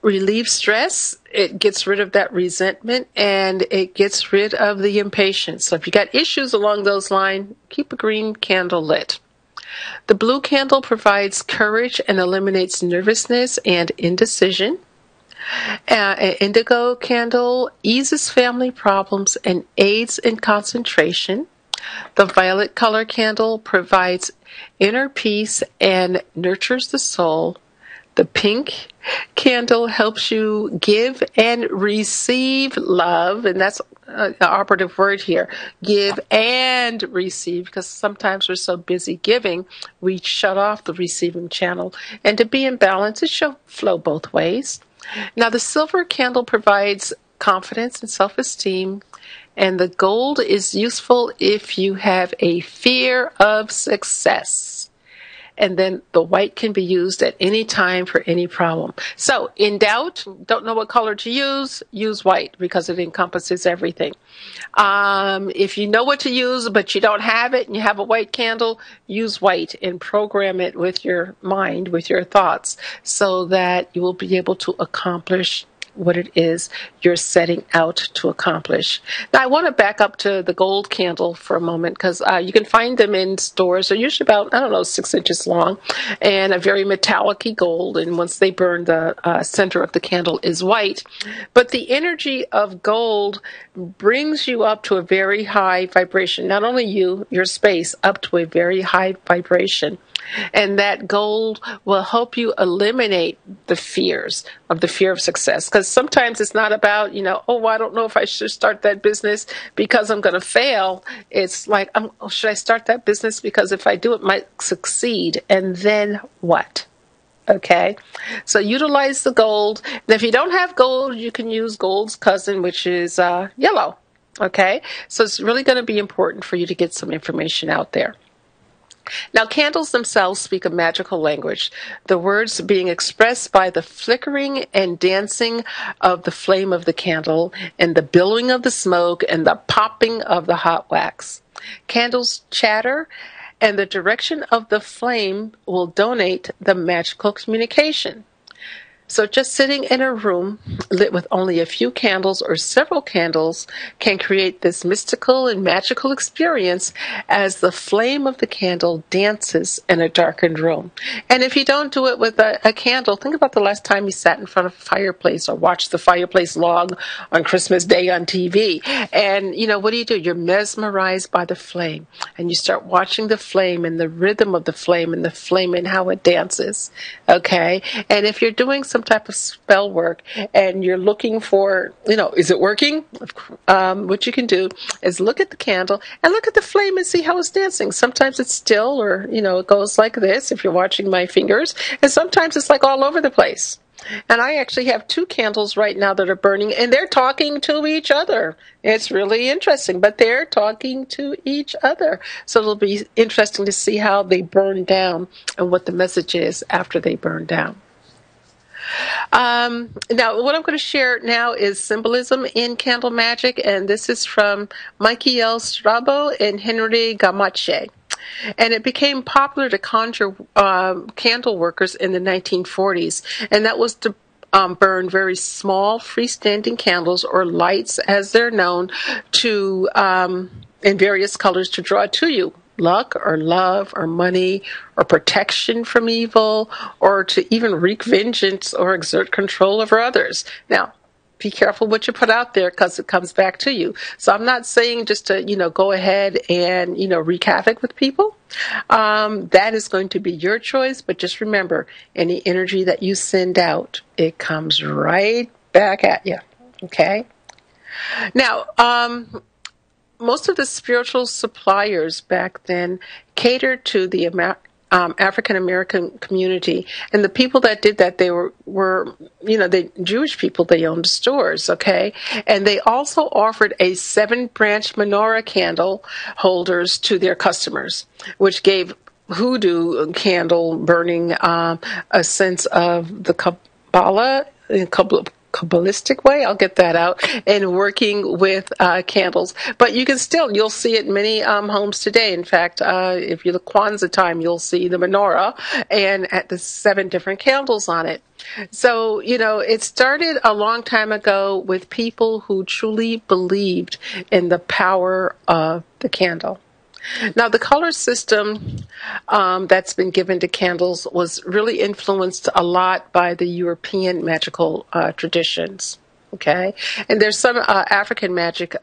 relieves stress, it gets rid of that resentment, and it gets rid of the impatience. So if you got issues along those lines, keep a green candle lit. The blue candle provides courage and eliminates nervousness and indecision. An indigo candle eases family problems and aids in concentration. The violet color candle provides inner peace and nurtures the soul. The pink candle helps you give and receive love, and that's an operative word here. Give and receive, because sometimes we're so busy giving, we shut off the receiving channel. And to be in balance, it should flow both ways. Now, the silver candle provides confidence and self-esteem, and the gold is useful if you have a fear of success. And then the white can be used at any time for any problem. So, in doubt, don't know what color to use white, because it encompasses everything. If you know what to use, but you don't have it, and you have a white candle, use white and program it with your mind, with your thoughts, so that you will be able to accomplish what it is you're setting out to accomplish. Now, I want to back up to the gold candle for a moment, because you can find them in stores. They're usually about, 6 inches long, and a very metallic-y gold, and once they burn, the center of the candle is white. But the energy of gold brings you up to a very high vibration. Not only your space, up to a very high vibration. And that gold will help you eliminate the fear of success. Because sometimes it's not about, I don't know if I should start that business because I'm going to fail. It's like, should I start that business because if I do, it might succeed. And then what? Okay, so utilize the gold. And if you don't have gold, you can use gold's cousin, which is yellow. Okay, so it's really going to be important for you to get some information out there. Now, candles themselves speak a magical language, the words being expressed by the flickering and dancing of the flame of the candle, and the billowing of the smoke, and the popping of the hot wax. Candles chatter, and the direction of the flame will donate the magical communication. So just sitting in a room lit with only a few candles or several candles can create this mystical and magical experience as the flame of the candle dances in a darkened room. And if you don't do it with a candle, think about the last time you sat in front of a fireplace or watched the fireplace log on Christmas Day on TV. And, what do? You're mesmerized by the flame. And you start watching the flame and the rhythm of the flame and how it dances. Okay? And if you're doing some type of spell work and you're looking for, is it working? What you can do is look at the candle and look at the flame and see how it's dancing. Sometimes it's still, or, it goes like this if you're watching my fingers, and sometimes it's like all over the place. And I actually have 2 candles right now that are burning, and they're talking to each other. It's really interesting, but they're talking to each other. So it'll be interesting to see how they burn down and what the message is after they burn down. Now, what I'm going to share now is symbolism in candle magic, and this is from Michael Strabo and Henry Gamache. And it became popular to conjure candle workers in the 1940s, and that was to burn very small freestanding candles or lights, as they're known, to in various colors to draw to you luck or love or money or protection from evil, or to even wreak vengeance or exert control over others. Now, be careful what you put out there, because it comes back to you. So I'm not saying just to, go ahead and, wreak havoc with people. That is going to be your choice. But just remember, any energy that you send out, it comes right back at you. Okay? Now, most of the spiritual suppliers back then catered to the African American community, and the people that did that, they were the Jewish people. They owned stores, okay, and they also offered a 7-branch menorah candle holders to their customers, which gave hoodoo candle burning a sense of the Kabbalah Kabbalistic way, I'll get that out, and working with candles. But you can still, you'll see it in many homes today. In fact, if you look Kwanzaa time, you'll see the menorah and at the 7 different candles on it. So, it started a long time ago with people who truly believed in the power of the candle. Now, the color system that's been given to candles was really influenced a lot by the European magical traditions. Okay, and there's some African magic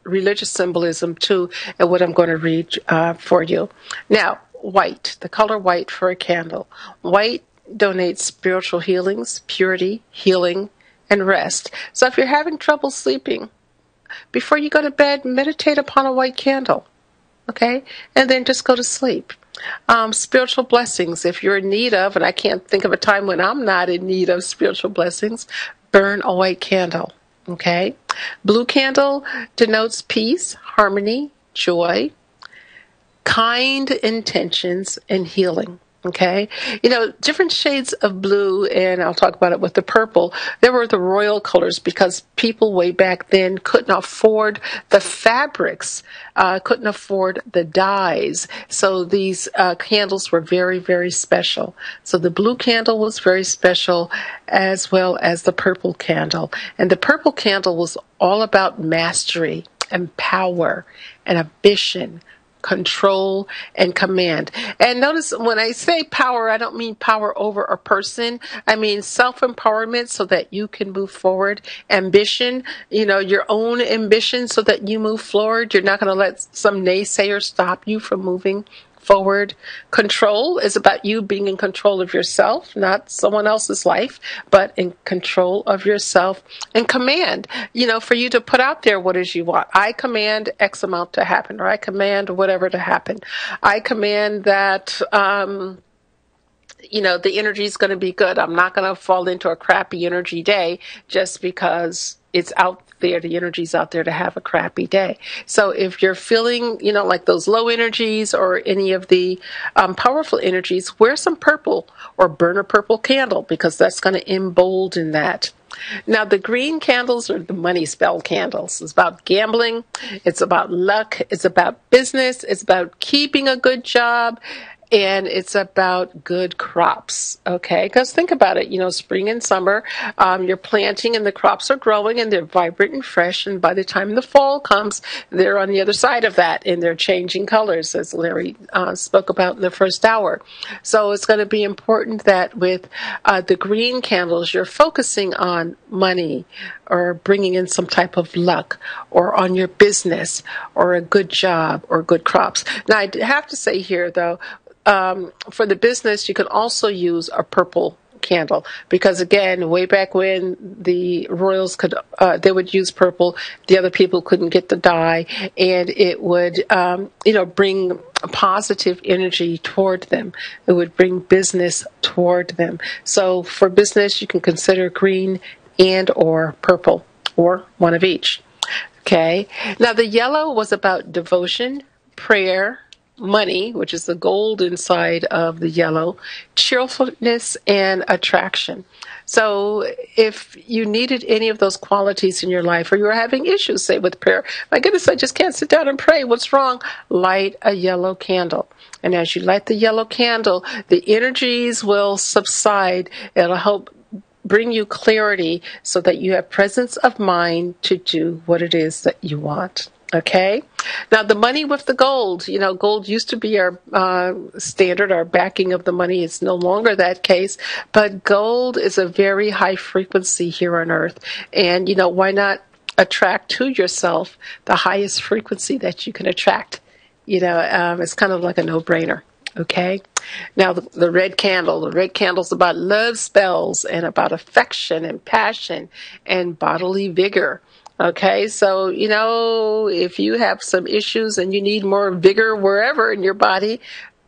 religious symbolism too, and what I'm going to read for you. Now, white, the color white for a candle. White donates spiritual healings, purity, healing, and rest. So if you're having trouble sleeping, before you go to bed, meditate upon a white candle. Okay? And then just go to sleep. Spiritual blessings, if you're in need of, and I can't think of a time when I'm not in need of spiritual blessings, burn a white candle. Okay? Blue candle denotes peace, harmony, joy, kind intentions, and healing. Okay, different shades of blue, and I'll talk about it with the purple. There were the royal colors because people way back then couldn't afford the fabrics, couldn't afford the dyes. So these candles were very, very special. So the blue candle was very special, as well as the purple candle. And the purple candle was all about mastery and power and ambition, control, and command. And notice when I say power, I don't mean power over a person. I mean self-empowerment so that you can move forward. Ambition, your own ambition so that you move forward. You're not going to let some naysayer stop you from moving forward. Control is about you being in control of yourself, not someone else's life, but in control of yourself. And command, for you to put out there what is you want. I command X amount to happen, or I command whatever to happen. I command that, the energy is going to be good. I'm not going to fall into a crappy energy day just because it's out there, the energy's out there to have a crappy day. So if you're feeling, like those low energies or any of the powerful energies, wear some purple or burn a purple candle because that's going to embolden that. Now, the green candles are the money spell candles. It's about gambling. It's about luck. It's about business. It's about keeping a good job. And it's about good crops, okay? Because think about it, spring and summer, you're planting and the crops are growing and they're vibrant and fresh. And by the time the fall comes, they're on the other side of that and they're changing colors, as Larry spoke about in the first hour. So it's going to be important that with the green candles, you're focusing on money or bringing in some type of luck or on your business or a good job or good crops. Now, I have to say here, though, for the business, you can also use a purple candle because, again, way back when the royals they would use purple, the other people couldn't get the dye, and it would, bring a positive energy toward them. It would bring business toward them. So for business, you can consider green and or purple or one of each. Okay. Now, the yellow was about devotion, prayer, money, which is the gold inside of the yellow, cheerfulness, and attraction. So if you needed any of those qualities in your life, or you were having issues, say, with prayer, my goodness, I just can't sit down and pray. What's wrong? Light a yellow candle. And as you light the yellow candle, the energies will subside. It'll help bring you clarity so that you have presence of mind to do what it is that you want. Okay? Now, the money with the gold, gold used to be our standard, our backing of the money. It's no longer that case. But gold is a very high frequency here on Earth. And, why not attract to yourself the highest frequency that you can attract? It's kind of like a no-brainer. Okay? Now, the red candle's about love spells and about affection and passion and bodily vigor. Okay, so, if you have some issues and you need more vigor wherever in your body,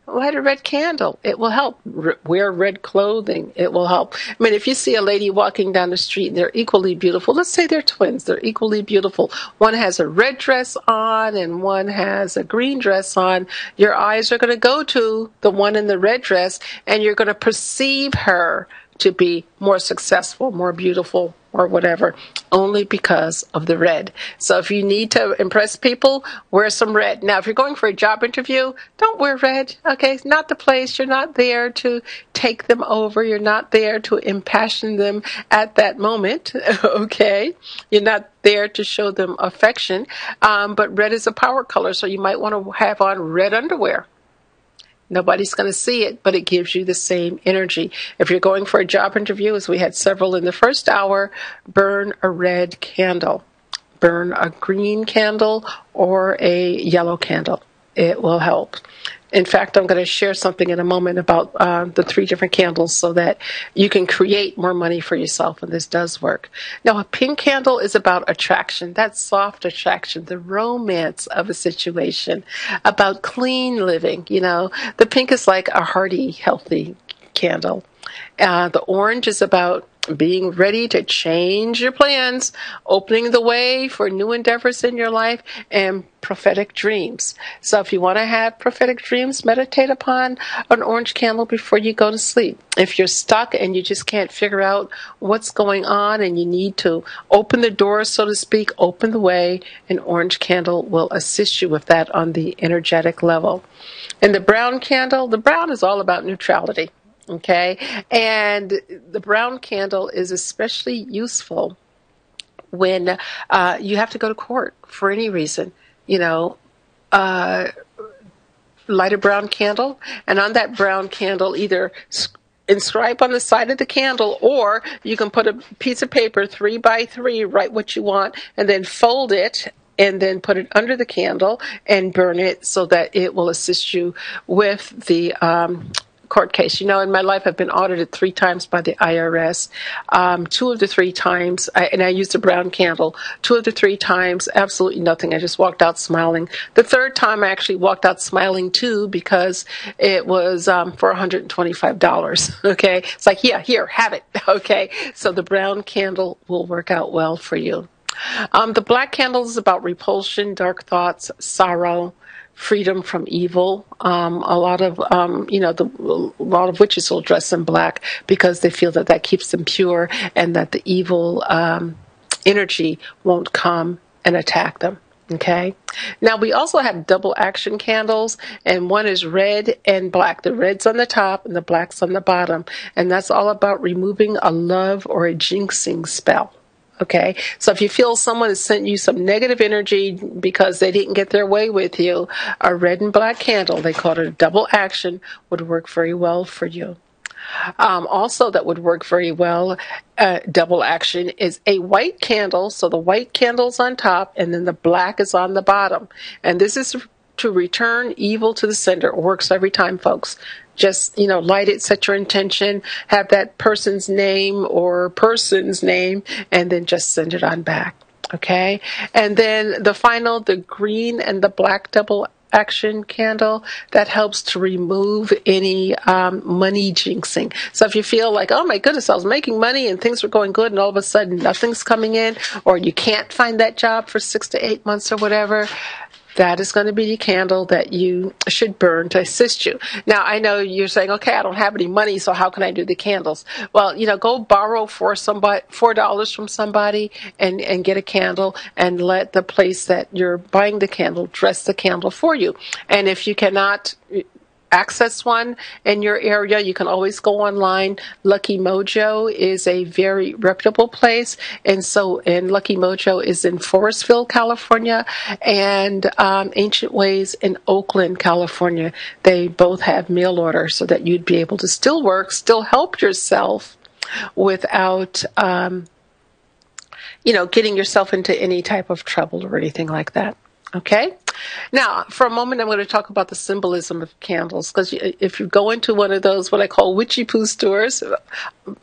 light a red candle. It will help. Wear red clothing. It will help. I mean, if you see a lady walking down the street and they're equally beautiful, let's say they're twins, they're equally beautiful. One has a red dress on and one has a green dress on. Your eyes are going to go to the one in the red dress and you're going to perceive her to be more successful, more beautiful, or whatever, only because of the red. So if you need to impress people, wear some red. Now, if you're going for a job interview, don't wear red, okay? It's not the place. You're not there to take them over. You're not there to impassion them at that moment, okay? You're not there to show them affection, but red is a power color, so you might want to have on red underwear. Nobody's going to see it, but it gives you the same energy. If you're going for a job interview, as we had several in the first hour, burn a red candle. Burn a green candle or a yellow candle. It will help. In fact, I'm going to share something in a moment about the 3 different candles so that you can create more money for yourself, and this does work. Now, a pink candle is about attraction, that soft attraction, the romance of a situation, about clean living. You know, the pink is like a hearty, healthy candle. The orange is about being ready to change your plans, opening the way for new endeavors in your life, and prophetic dreams. So if you want to have prophetic dreams, meditate upon an orange candle before you go to sleep. If you're stuck and you just can't figure out what's going on and you need to open the door, so to speak, open the way, an orange candle will assist you with that on the energetic level. And the brown candle, the brown is all about neutrality. Okay, and the brown candle is especially useful when you have to go to court for any reason. You know, light a brown candle, and on that brown candle, either inscribe on the side of the candle, or you can put a piece of paper 3 by 3, write what you want, and then fold it, and then put it under the candle and burn it so that it will assist you with the court case. You know, in my life, I've been audited 3 times by the IRS. 2 of the 3 times, and I used a brown candle. 2 of the 3 times, absolutely nothing. I just walked out smiling. The 3rd time, I actually walked out smiling too, because it was for $125. Okay, it's like, yeah, here, have it. Okay, so the brown candle will work out well for you. The black candle is about repulsion, dark thoughts, sorrow, freedom from evil. A lot of witches will dress in black because they feel that that keeps them pure and that the evil energy won't come and attack them. Okay. Now we also have double action candles, and one is red and black. The red's on the top and the black's on the bottom, and that's all about removing a love or a jinxing spell. Okay, so if you feel someone has sent you some negative energy because they didn't get their way with you, a red and black candle, they call it a double action, would work very well for you. Also, that would work very well, double action, is a white candle. So the white candle's on top and then the black is on the bottom. And this is to return evil to the sender. It works every time, folks. Just, light it, set your intention, have that person's name or person's name, and then just send it on back. Okay? And then the green and the black double action candle, that helps to remove any money jinxing. So if you feel like, oh my goodness, I was making money and things were going good and all of a sudden nothing's coming in, or you can't find that job for 6 to 8 months or whatever, that is going to be the candle that you should burn to assist you. Now, I know you're saying, okay, I don't have any money, so how can I do the candles? Well, go borrow $4 from somebody and get a candle, and let the place that you're buying the candle dress the candle for you. And if you cannot access one in your area, you can always go online. Lucky Mojo is a very reputable place, and Lucky Mojo is in Forestville, California, and Ancient Ways in Oakland, California. They both have mail order so that you'd be able to still work, still help yourself without getting yourself into any type of trouble or anything like that. Okay? Now, for a moment, I'm going to talk about the symbolism of candles, because if you go into one of those, what I call witchy poo stores,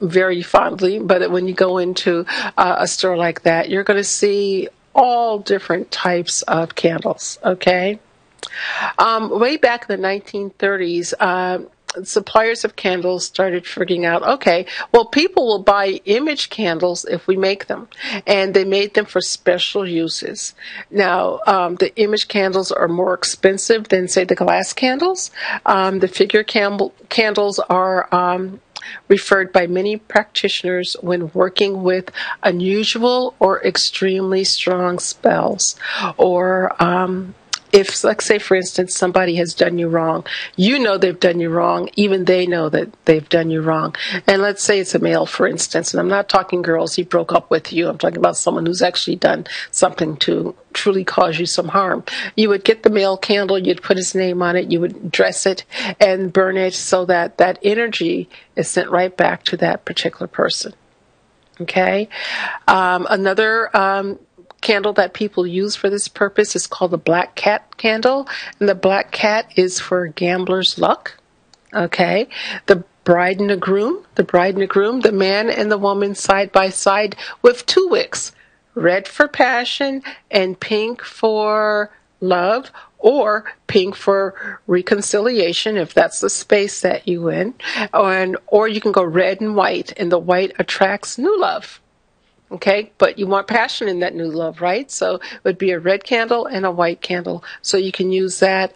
very fondly, but when you go into a store like that, you're going to see all different types of candles, okay? Way back in the 1930s, suppliers of candles started figuring out, okay, well, people will buy image candles if we make them, and they made them for special uses. Now, the image candles are more expensive than, say, the glass candles. The figure candles are referred by many practitioners when working with unusual or extremely strong spells, or if, like, say, for instance, somebody has done you wrong, you know they've done you wrong, even they know that they've done you wrong. And let's say it's a male, for instance, and I'm not talking girls, he broke up with you. I'm talking about someone who's actually done something to truly cause you some harm. You would get the male candle, you'd put his name on it, you would dress it and burn it so that that energy is sent right back to that particular person. Okay? Another candle that people use for this purpose is called the black cat candle, and the black cat is for gambler's luck. Okay, the bride and the groom, the man and the woman side by side with 2 wicks, red for passion and pink for love, or pink for reconciliation, if that's the space that you in, or you can go red and white, and the white attracts new love. Okay, but you want passion in that new love, right? So it would be a red candle and a white candle. So you can use that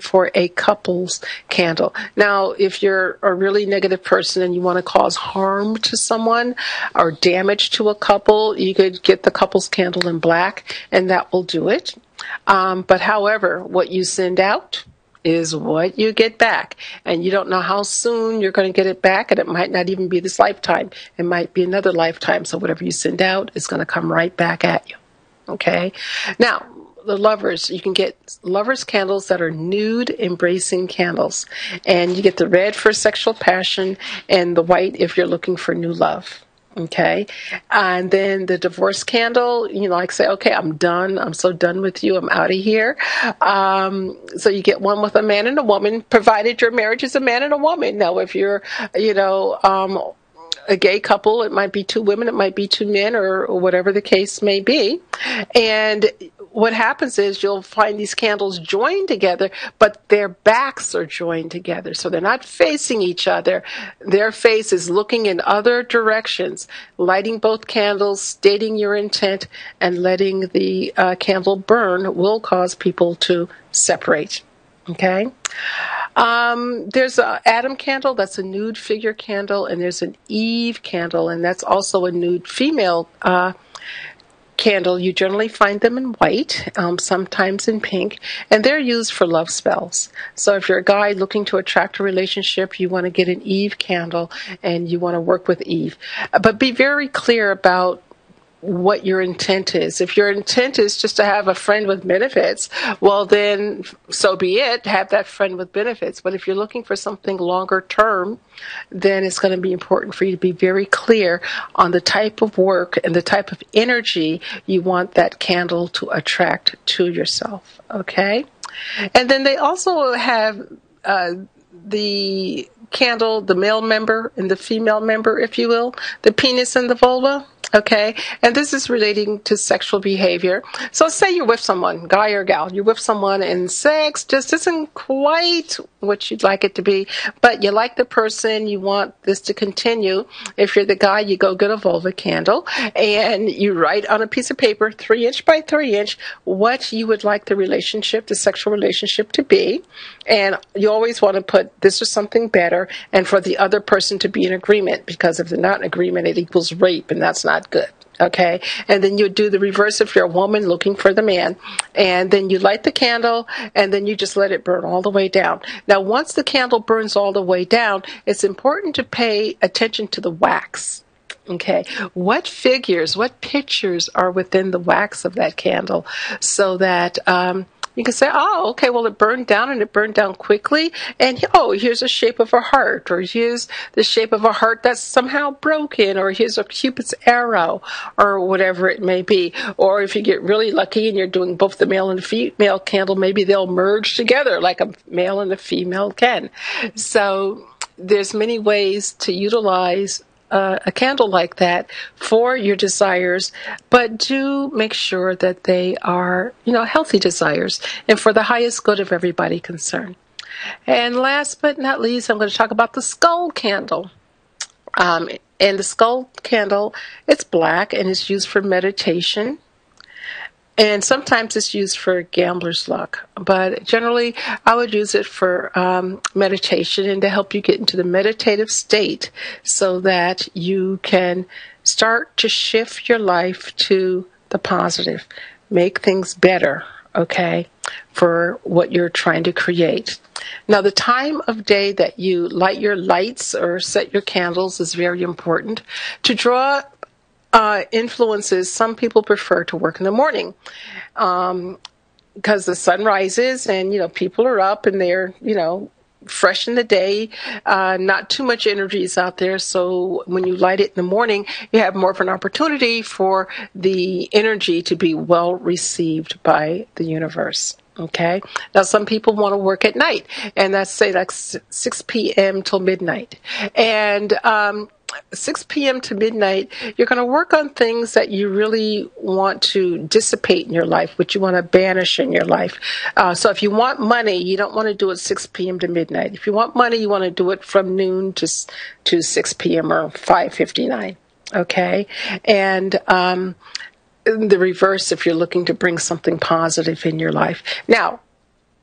for a couple's candle. Now, if you're a really negative person and you want to cause harm to someone or damage to a couple, you could get the couple's candle in black, and that will do it. But however, what you send out is what you get back. And you don't know how soon you're going to get it back, and it might not even be this lifetime. It might be another lifetime. So whatever you send out is going to come right back at you. Okay? Now, the lovers, you can get lovers candles that are nude embracing candles. And you get the red for sexual passion and the white if you're looking for new love. Okay, and then the divorce candle, like say, okay, I'm done. I'm so done with you. I'm out of here. So you get one with a man and a woman, provided your marriage is a man and a woman. Now, if you're, a gay couple, it might be 2 women, it might be 2 men, or whatever the case may be. And what happens is you'll find these candles joined together, but their backs are joined together. So they're not facing each other. Their face is looking in other directions. Lighting both candles, stating your intent, and letting the candle burn will cause people to separate. Okay? There's an Adam candle, that's a nude figure candle, and there's an Eve candle, and that's also a nude female candle. You generally find them in white, sometimes in pink, and they're used for love spells. So if you're a guy looking to attract a relationship, you want to get an Eve candle, and you want to work with Eve. But be very clear about what your intent is. If your intent is just to have a friend with benefits, well then, so be it, have that friend with benefits. But if you're looking for something longer term, then it's going to be important for you to be very clear on the type of work and the type of energy you want that candle to attract to yourself. Okay? And then they also have the candle, the male member and the female member, if you will, the penis and the vulva. Okay, and this is relating to sexual behavior. So say you're with someone, guy or gal, you're with someone and sex just isn't quite what you'd like it to be, but you like the person, you want this to continue. If you're the guy, you go get a vulva candle and you write on a piece of paper, 3-inch by 3-inch, what you would like the relationship, the sexual relationship to be. And you always want to put this or something better, and for the other person to be in agreement, because if they're not in agreement, it equals rape, and that's not good. Okay, and then you do the reverse if you're a woman looking for the man, and then you light the candle, and then you just let it burn all the way down. Now, once the candle burns all the way down, it's important to pay attention to the wax. Okay, what figures, what pictures are within the wax of that candle, so that you can say, oh, okay, well, it burned down, and it burned down quickly, and here's a shape of a heart, or here's the shape of a heart that's somehow broken, or here's a Cupid's arrow, or whatever it may be. Or if you get really lucky and you're doing both the male and the female candle, maybe they'll merge together like a male and a female can. So there's many ways to utilize a candle like that for your desires, but do make sure that they are, healthy desires and for the highest good of everybody concerned. And last but not least, I'm going to talk about the skull candle. And the skull candle, it's black and it's used for meditation. And sometimes it's used for gambler's luck, but generally I would use it for meditation and to help you get into the meditative state so that you can start to shift your life to the positive, make things better, okay, for what you're trying to create. Now, the time of day that you light your lights or set your candles is very important. To draw influences, some people prefer to work in the morning because the sun rises and, people are up and they're, fresh in the day. Not too much energy is out there. So when you light it in the morning, you have more of an opportunity for the energy to be well received by the universe. Okay. Now, some people want to work at night, and that's say like 6 p.m. till midnight. And 6 p.m. to midnight, you're going to work on things that you really want to dissipate in your life, which you want to banish in your life. So if you want money, you don't want to do it 6 p.m. to midnight. If you want money, you want to do it from noon to 6 p.m. or 5:59. Okay. And the reverse if you're looking to bring something positive in your life. Now,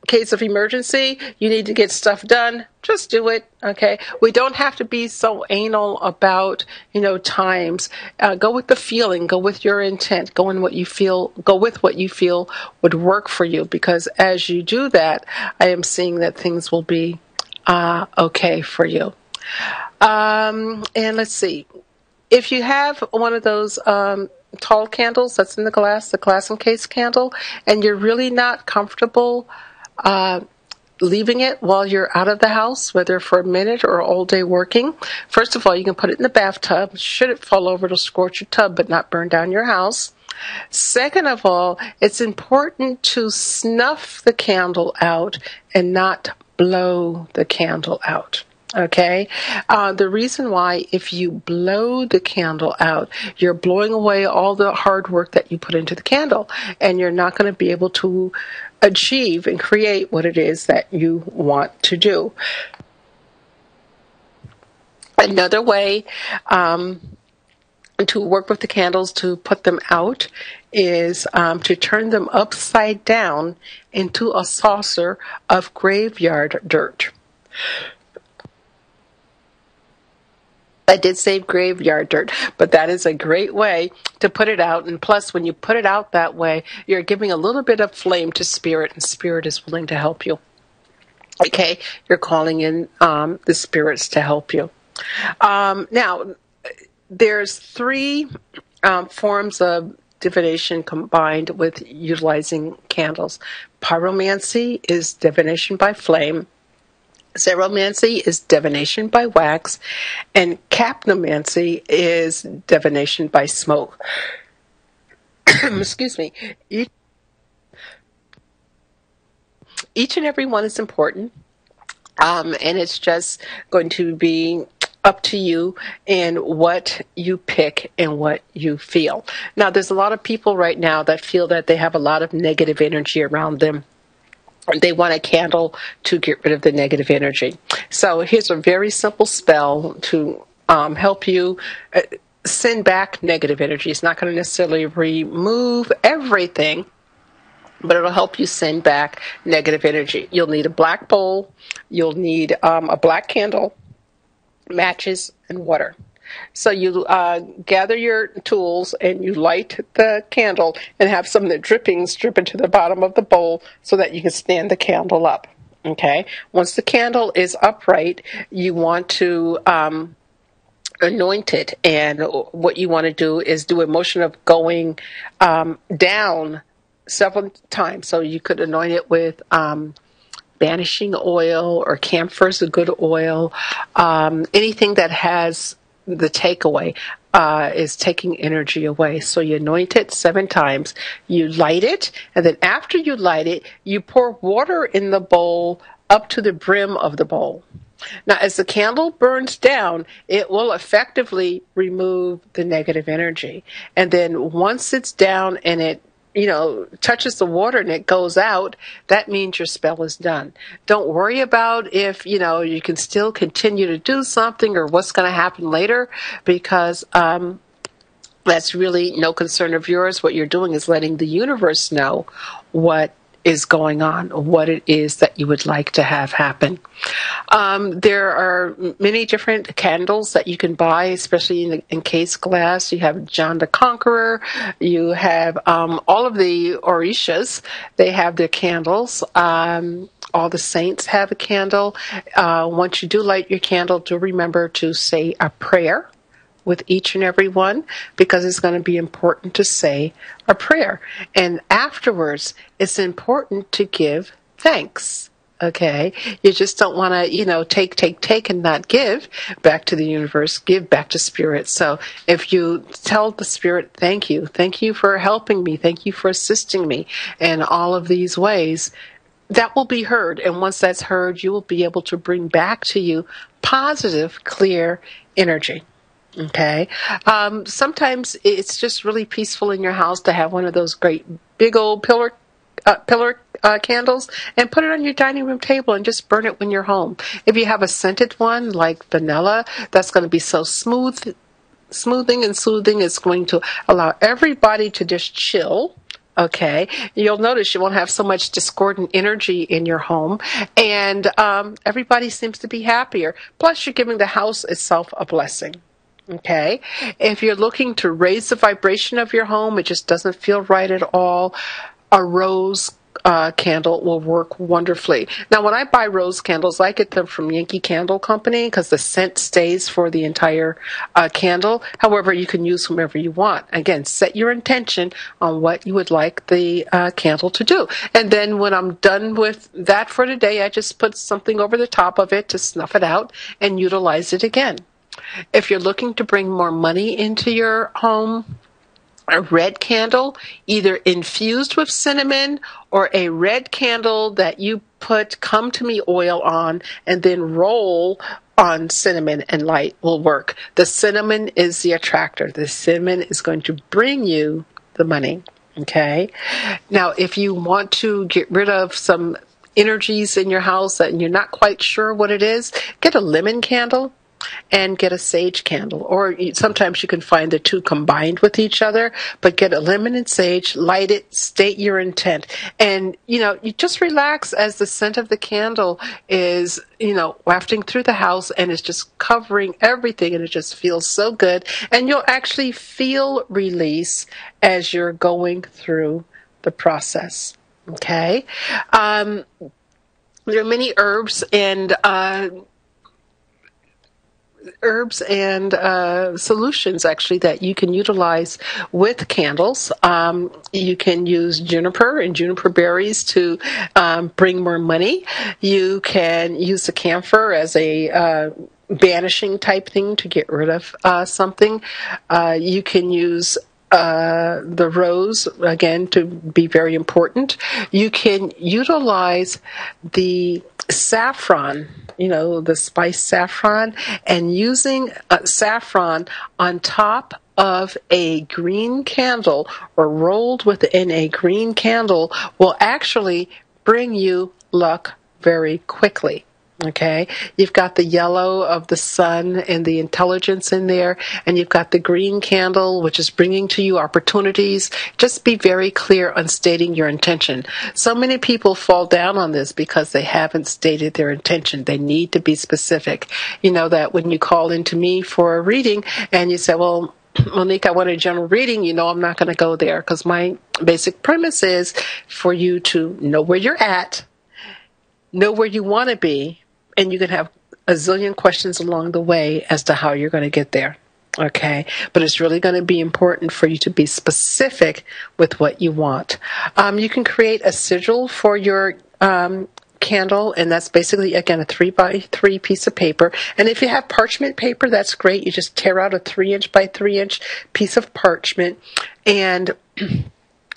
case of emergency, you need to get stuff done, just do it, okay? We don't have to be so anal about, times. Go with the feeling, go with your intent, go with what you feel would work for you, because as you do that, I am seeing that things will be okay for you. And let's see. If you have one of those tall candles that's in the glass encased candle, and you're really not comfortable leaving it while you're out of the house, whether for a minute or all day working, first of all, you can put it in the bathtub. Should it fall over, it'll scorch your tub but not burn down your house. Second of all, it's important to snuff the candle out and not blow the candle out. Okay? The reason why, if you blow the candle out, you're blowing away all the hard work that you put into the candle, and you're not going to be able to achieve and create what it is that you want to do. Another way to work with the candles to put them out is to turn them upside down into a saucer of graveyard dirt. I did save graveyard dirt, but that is a great way to put it out. And plus, when you put it out that way, you're giving a little bit of flame to spirit, and spirit is willing to help you. Okay, you're calling in the spirits to help you. Now, there's 3 forms of divination combined with utilizing candles. Pyromancy is divination by flame. Zeromancy is divination by wax, and capnomancy is divination by smoke. Excuse me. Each and every one is important, and it's just going to be up to you and what you pick and what you feel. Now, there's a lot of people right now that feel that they have a lot of negative energy around them. They want a candle to get rid of the negative energy. So here's a very simple spell to help you send back negative energy. It's not going to necessarily remove everything, but it'll help you send back negative energy. You'll need a black bowl. You'll need a black candle, matches, and water. So you gather your tools and you light the candle and have some of the drippings drip into the bottom of the bowl so that you can stand the candle up. Okay? Once the candle is upright, you want to anoint it. And what you want to do is do a motion of going down several times. So you could anoint it with banishing oil, or camphor is a good oil. Anything that has the takeaway is taking energy away. So you anoint it 7 times, you light it, and then after you light it, you pour water in the bowl up to the brim of the bowl. Now, as the candle burns down, it will effectively remove the negative energy. And then once it's down and it touches the water and it goes out, that means your spell is done. Don't worry about if, you can still continue to do something or what's going to happen later, because That's really no concern of yours. What you're doing is letting the universe know what is going on, what it is that you would like to have happen. There are many different candles that you can buy, especially in case glass. You have John the Conqueror. You have all of the Orishas. They have their candles. All the saints have a candle. Once you do light your candle, do remember to say a prayer with each and every one, because it's going to be important to say a prayer. And afterwards, it's important to give thanks. Okay? You just don't want to, take and not give back to the universe, give back to spirit. So if you tell the spirit, thank you for helping me, thank you for assisting me in all of these ways, that will be heard. And once that's heard, you will be able to bring back to you positive, clear energy. Okay. Sometimes it's just really peaceful in your house to have one of those great big old pillar candles and put it on your dining room table and just burn it when you're home. If you have a scented one like vanilla, that's going to be so smoothing and soothing. It's going to allow everybody to just chill. Okay, you'll notice you won't have so much discordant energy in your home, and everybody seems to be happier. Plus, you're giving the house itself a blessing. Okay, if you're looking to raise the vibration of your home, it just doesn't feel right at all, a rose candle will work wonderfully. Now, when I buy rose candles, I get them from Yankee Candle Company because the scent stays for the entire candle. However, you can use whomever you want. Again, set your intention on what you would like the candle to do. And then when I'm done with that for today, I just put something over the top of it to snuff it out and utilize it again. If you're looking to bring more money into your home, a red candle, either infused with cinnamon or a red candle that you put come to me oil on and then roll on cinnamon and light will work. The cinnamon is the attractor. The cinnamon is going to bring you the money. Okay. Now, if you want to get rid of some energies in your house and you're not quite sure what it is, get a lemon candle and get a sage candle. Or sometimes you can find the two combined with each other, but get a lemon and sage, light it, state your intent. And, you just relax as the scent of the candle is, wafting through the house and it's just covering everything and it just feels so good. And you'll actually feel release as you're going through the process. Okay? There are many herbs and solutions actually that you can utilize with candles. You can use juniper and juniper berries to bring more money. You can use the camphor as a banishing type thing to get rid of something. You can use the rose, again, to be very important. You can utilize the saffron, the spice saffron, and using saffron on top of a green candle or rolled within a green candle will actually bring you luck very quickly. Okay, you've got the yellow of the sun and the intelligence in there, and you've got the green candle, which is bringing to you opportunities. Just be very clear on stating your intention. So many people fall down on this because they haven't stated their intention. They need to be specific. That when you call into me for a reading and you say, well, Monique, I want a general reading, I'm not going to go there because my basic premise is for you to know where you're at, know where you want to be, and you can have a zillion questions along the way as to how you're going to get there. Okay? But it's really going to be important for you to be specific with what you want. You can create a sigil for your candle, and that's basically, again, a 3x3 piece of paper. And if you have parchment paper, that's great. You just tear out a 3-inch by 3-inch piece of parchment, and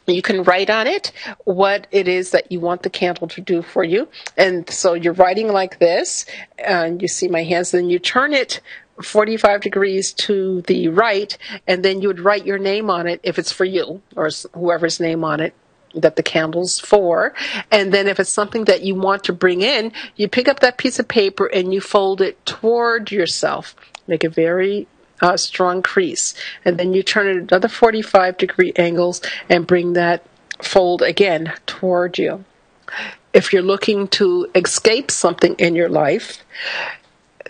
you can write on it what it is that you want the candle to do for you. And so you're writing like this, and you see my hands, then you turn it 45 degrees to the right, and then you would write your name on it if it's for you, or whoever's name on it that the candle's for. And then if it's something that you want to bring in, you pick up that piece of paper and you fold it toward yourself. Make it very strong crease. And then you turn it another 45-degree angles and bring that fold again toward you. If you're looking to escape something in your life,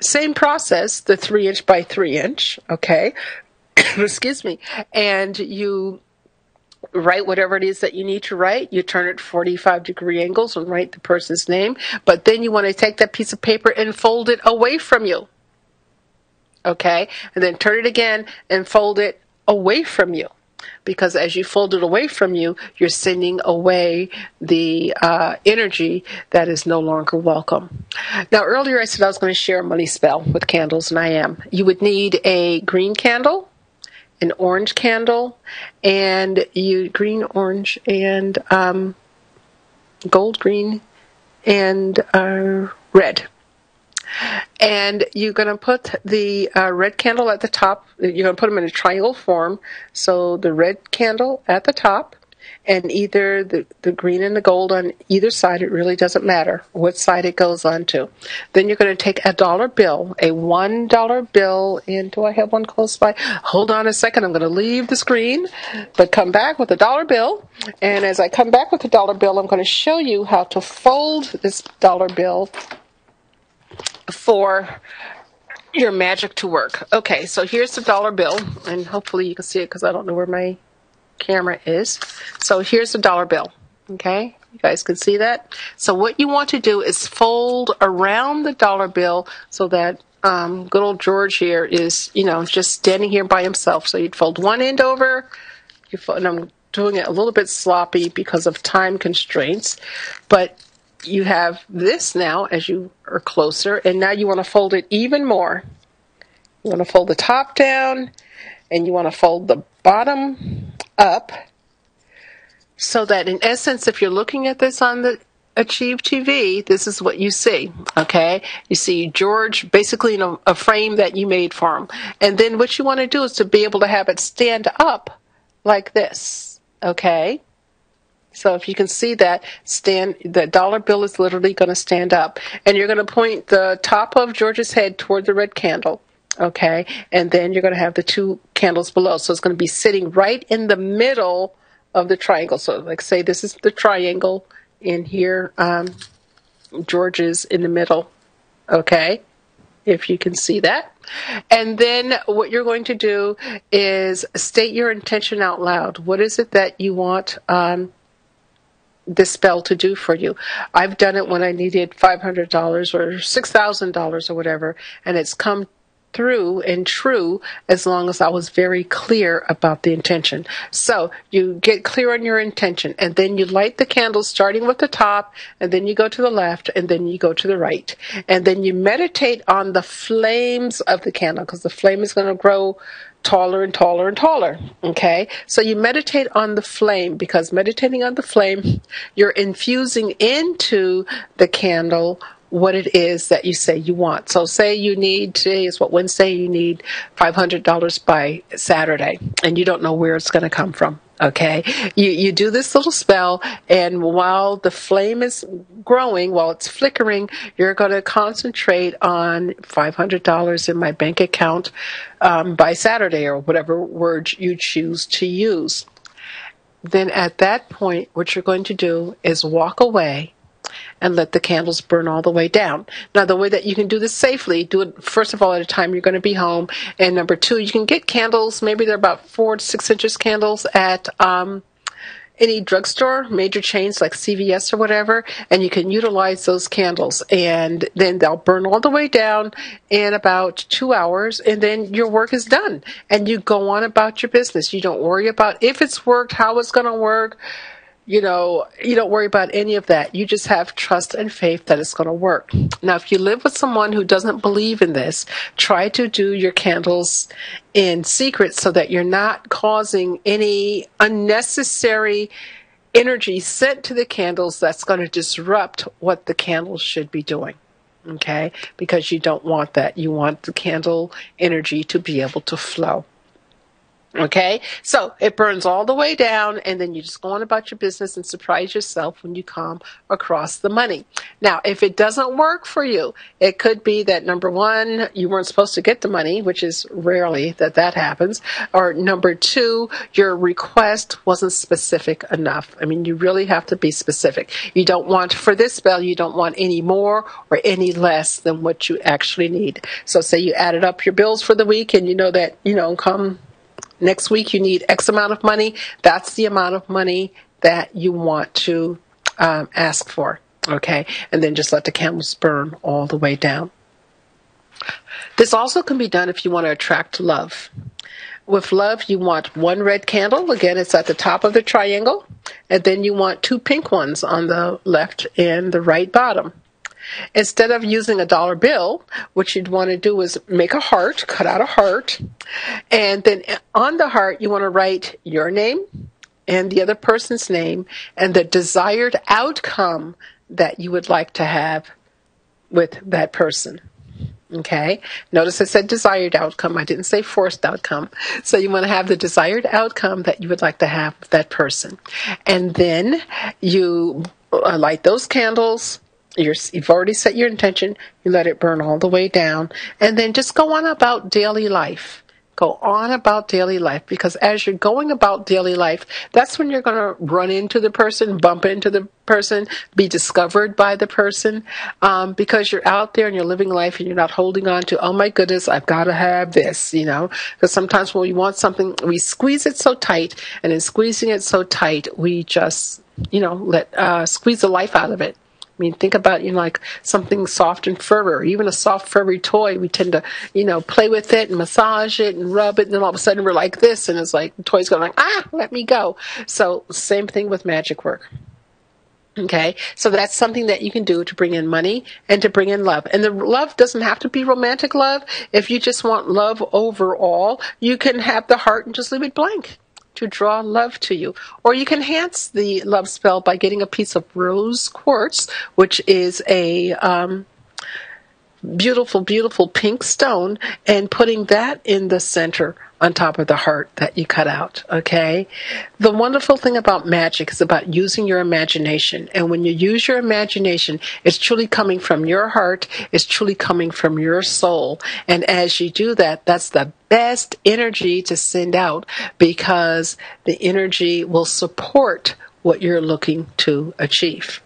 same process, the 3-inch by 3-inch, okay? Excuse me. And you write whatever it is that you need to write. You turn it 45-degree angles and write the person's name. But then you want to take that piece of paper and fold it away from you. Okay? And then turn it again and fold it away from you. Because as you fold it away from you, you're sending away the energy that is no longer welcome. Now, earlier I said I was going to share a money spell with candles, and I am. You would need a green candle, an orange candle, and green, orange, and gold, green, and red. And you're going to put the red candle at the top. You're going to put them in a triangle form. So the red candle at the top, and either the green and the gold on either side. It really doesn't matter what side it goes on to. Then you're going to take a dollar bill, a $1 bill, and do I have one close by? Hold on a second. I'm going to leave the screen, but come back with a dollar bill. And as I come back with the dollar bill, I'm going to show you how to fold this dollar bill for your magic to work. Okay, so here's the dollar bill, and hopefully you can see it because I don't know where my camera is. So here's the dollar bill. Okay, you guys can see that. So what you want to do is fold around the dollar bill so that good old George here is, just standing here by himself. So you'd fold one end over, and I'm doing it a little bit sloppy because of time constraints, but you have this now as you are closer, and now you want to fold it even more. You want to fold the top down, and you want to fold the bottom up, so that in essence, if you're looking at this on the Achieve TV, this is what you see, okay? You see George basically in a frame that you made for him. And then what you want to do is to be able to have it stand up like this, okay? So if you can see that, the dollar bill is literally going to stand up. And you're going to point the top of George's head toward the red candle, okay? And then you're going to have the two candles below. So it's going to be sitting right in the middle of the triangle. So like say this is the triangle, and here George is in the middle, okay? If you can see that. And then what you're going to do is state your intention out loud. What is it that you want this spell to do for you? I've done it when I needed $500 or $6,000 or whatever, and it's come through and true as long as I was very clear about the intention. So you get clear on your intention, and then you light the candles starting with the top, and then you go to the left, and then you go to the right. And then you meditate on the flames of the candle, because the flame is going to grow taller and taller and taller, okay? So you meditate on the flame, because meditating on the flame, you're infusing into the candle what it is that you say you want. So say you need, today is what, Wednesday, you need $500 by Saturday, and you don't know where it's going to come from, okay? You do this little spell, and while the flame is growing, while it's flickering, you're going to concentrate on $500 in my bank account by Saturday, or whatever word you choose to use. Then at that point, what you're going to do is walk away and let the candles burn all the way down. Now, the way that you can do this safely, do it, first of all, at a time you're going to be home. And number two, you can get candles, maybe they're about 4 to 6 inches candles at any drugstore, major chains like CVS or whatever, and you can utilize those candles. And then they'll burn all the way down in about 2 hours, and then your work is done. And you go on about your business. You don't worry about if it's worked, how it's going to work. You don't worry about any of that. You just have trust and faith that it's going to work. Now, if you live with someone who doesn't believe in this, try to do your candles in secret so that you're not causing any unnecessary energy sent to the candles that's going to disrupt what the candles should be doing. Okay? Because you don't want that. You want the candle energy to be able to flow. Okay, so it burns all the way down, and then you just go on about your business and surprise yourself when you come across the money. Now, if it doesn't work for you, it could be that, number one, you weren't supposed to get the money, which is rarely that happens, or number two, your request wasn't specific enough. I mean, you really have to be specific. You don't want, for this spell, you don't want any more or any less than what you actually need. So say you added up your bills for the week, and you know that, come next week you need X amount of money. That's the amount of money that you want to ask for. Okay, and then just let the candles burn all the way down. This also can be done if you want to attract love. With love, you want one red candle. Again, it's at the top of the triangle. And then you want two pink ones on the left and the right bottom. Instead of using a dollar bill, what you'd want to do is make a heart, cut out a heart, and then on the heart you want to write your name and the other person's name and the desired outcome that you would like to have with that person. Okay? Notice I said desired outcome. I didn't say forced outcome. So you want to have the desired outcome that you would like to have with that person. And then you light those candles. You've already set your intention. You let it burn all the way down. And then just go on about daily life. Go on about daily life, because as you're going about daily life, that's when you're going to run into the person, bump into the person, be discovered by the person, because you're out there and you're living life and you're not holding on to, oh my goodness, I've got to have this, because sometimes when we want something, we squeeze it so tight, and in squeezing it so tight, we just, squeeze the life out of it. I mean, think about, like something soft and furry, or even a soft furry toy. We tend to, play with it and massage it and rub it, and then all of a sudden we're like this, and it's like the toy's going like, let me go. So same thing with magic work. Okay, so that's something that you can do to bring in money and to bring in love. And the love doesn't have to be romantic love. If you just want love overall, you can have the heart and just leave it blank to draw love to you. Or you can enhance the love spell by getting a piece of rose quartz, which is a beautiful, beautiful pink stone, and putting that in the center on top of the heart that you cut out, okay? The wonderful thing about magic is about using your imagination. And when you use your imagination, it's truly coming from your heart. It's truly coming from your soul. And as you do that, that's the best energy to send out, because the energy will support what you're looking to achieve.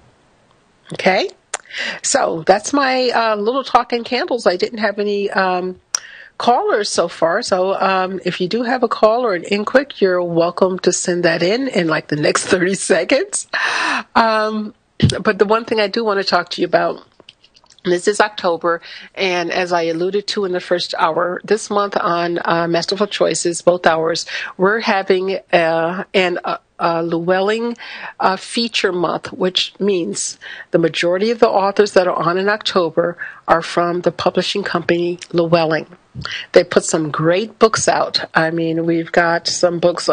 Okay? So that's my little talk in candles. I didn't have any callers so far. So if you do have a call or an inquiry, you're welcome to send that in like the next 30 seconds. But the one thing I do want to talk to you about, this is October, and as I alluded to in the first hour, this month on Masterful Choices, both hours, we're having an Llewellyn feature month, which means the majority of the authors that are on in October are from the publishing company Llewellyn. They put some great books out. I mean, we've got some books,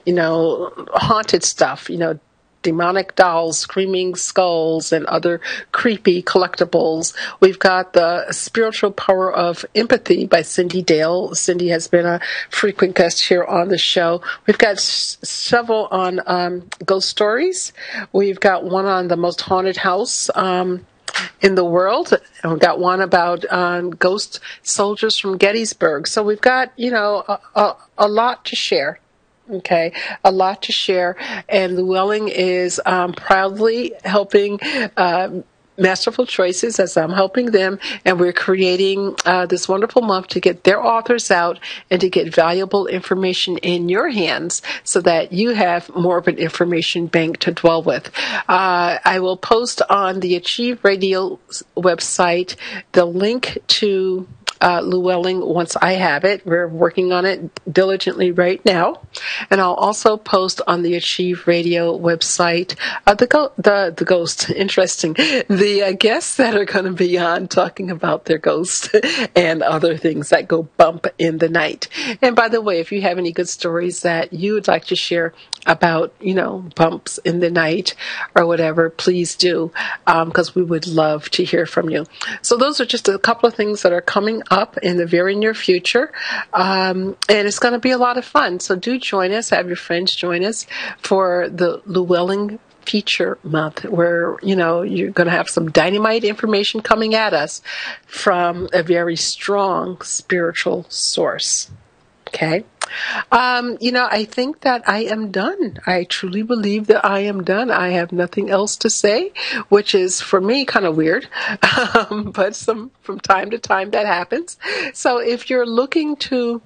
haunted stuff, demonic dolls, screaming skulls, and other creepy collectibles. We've got the Spiritual Power of Empathy by Cindy Dale. Cindy has been a frequent guest here on the show. We've got several on ghost stories. We've got one on the most haunted house in the world. And we've got one about ghost soldiers from Gettysburg. So we've got, a lot to share. Okay, a lot to share, and Llewellyn is proudly helping Masterful Choices as I'm helping them, and we're creating this wonderful month to get their authors out and to get valuable information in your hands so that you have more of an information bank to dwell with. I will post on the Achieve Radio website the link to Llewellyn once I have it. We're working on it diligently right now. And I'll also post on the Achieve Radio website the ghost, interesting, the guests that are going to be on talking about their ghosts and other things that go bump in the night. And by the way, if you have any good stories that you would like to share about, bumps in the night or whatever, please do, because we would love to hear from you. So those are just a couple of things that are coming up in the very near future, and it's going to be a lot of fun. So do join us. Have your friends join us for the Llewellyn Feature Month, where you're going to have some dynamite information coming at us from a very strong spiritual source. Okay. I think that I am done. I truly believe that I am done. I have nothing else to say, which is for me kind of weird, but from time to time that happens. So if you're looking to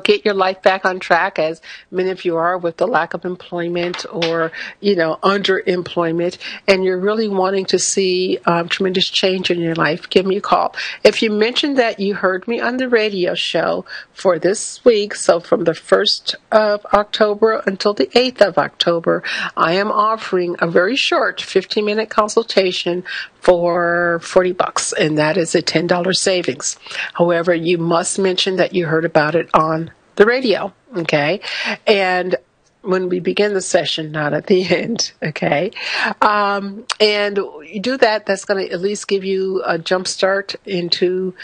get your life back on track, as many of you are with the lack of employment or, underemployment, and you're really wanting to see tremendous change in your life, give me a call. If you mentioned that you heard me on the radio show for this week, so from the 1st of October until the 8th of October, I am offering a very short 15-minute consultation for $40, and that is a $10 savings. However, you must mention that you heard about it on the radio, okay? And when we begin the session, not at the end, okay? And you do that, that's going to at least give you a jump start into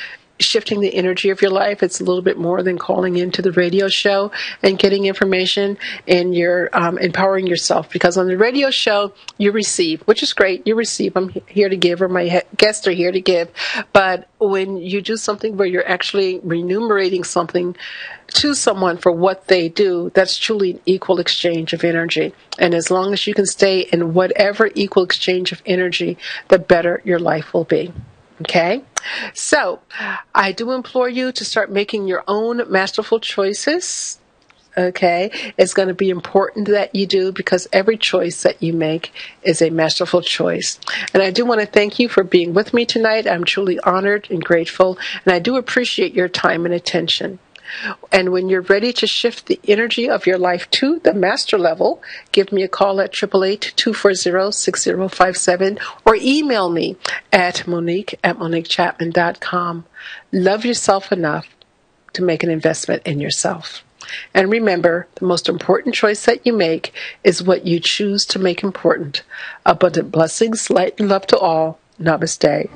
shifting the energy of your life. It's a little bit more than calling into the radio show and getting information, and you're empowering yourself, because on the radio show you receive, which is great. You receive. I'm here to give, or my guests are here to give. But when you do something where you're actually remunerating something to someone for what they do, that's truly an equal exchange of energy. And as long as you can stay in whatever equal exchange of energy, the better your life will be. Okay? So, I do implore you to start making your own masterful choices. Okay? It's going to be important that you do, because every choice that you make is a masterful choice. And I do want to thank you for being with me tonight. I'm truly honored and grateful, and I do appreciate your time and attention. And when you're ready to shift the energy of your life to the master level, give me a call at 888-240-6057 or email me at Monique@MoniqueChapman.com. Love yourself enough to make an investment in yourself. And remember, the most important choice that you make is what you choose to make important. Abundant blessings, light, and love to all. Namaste.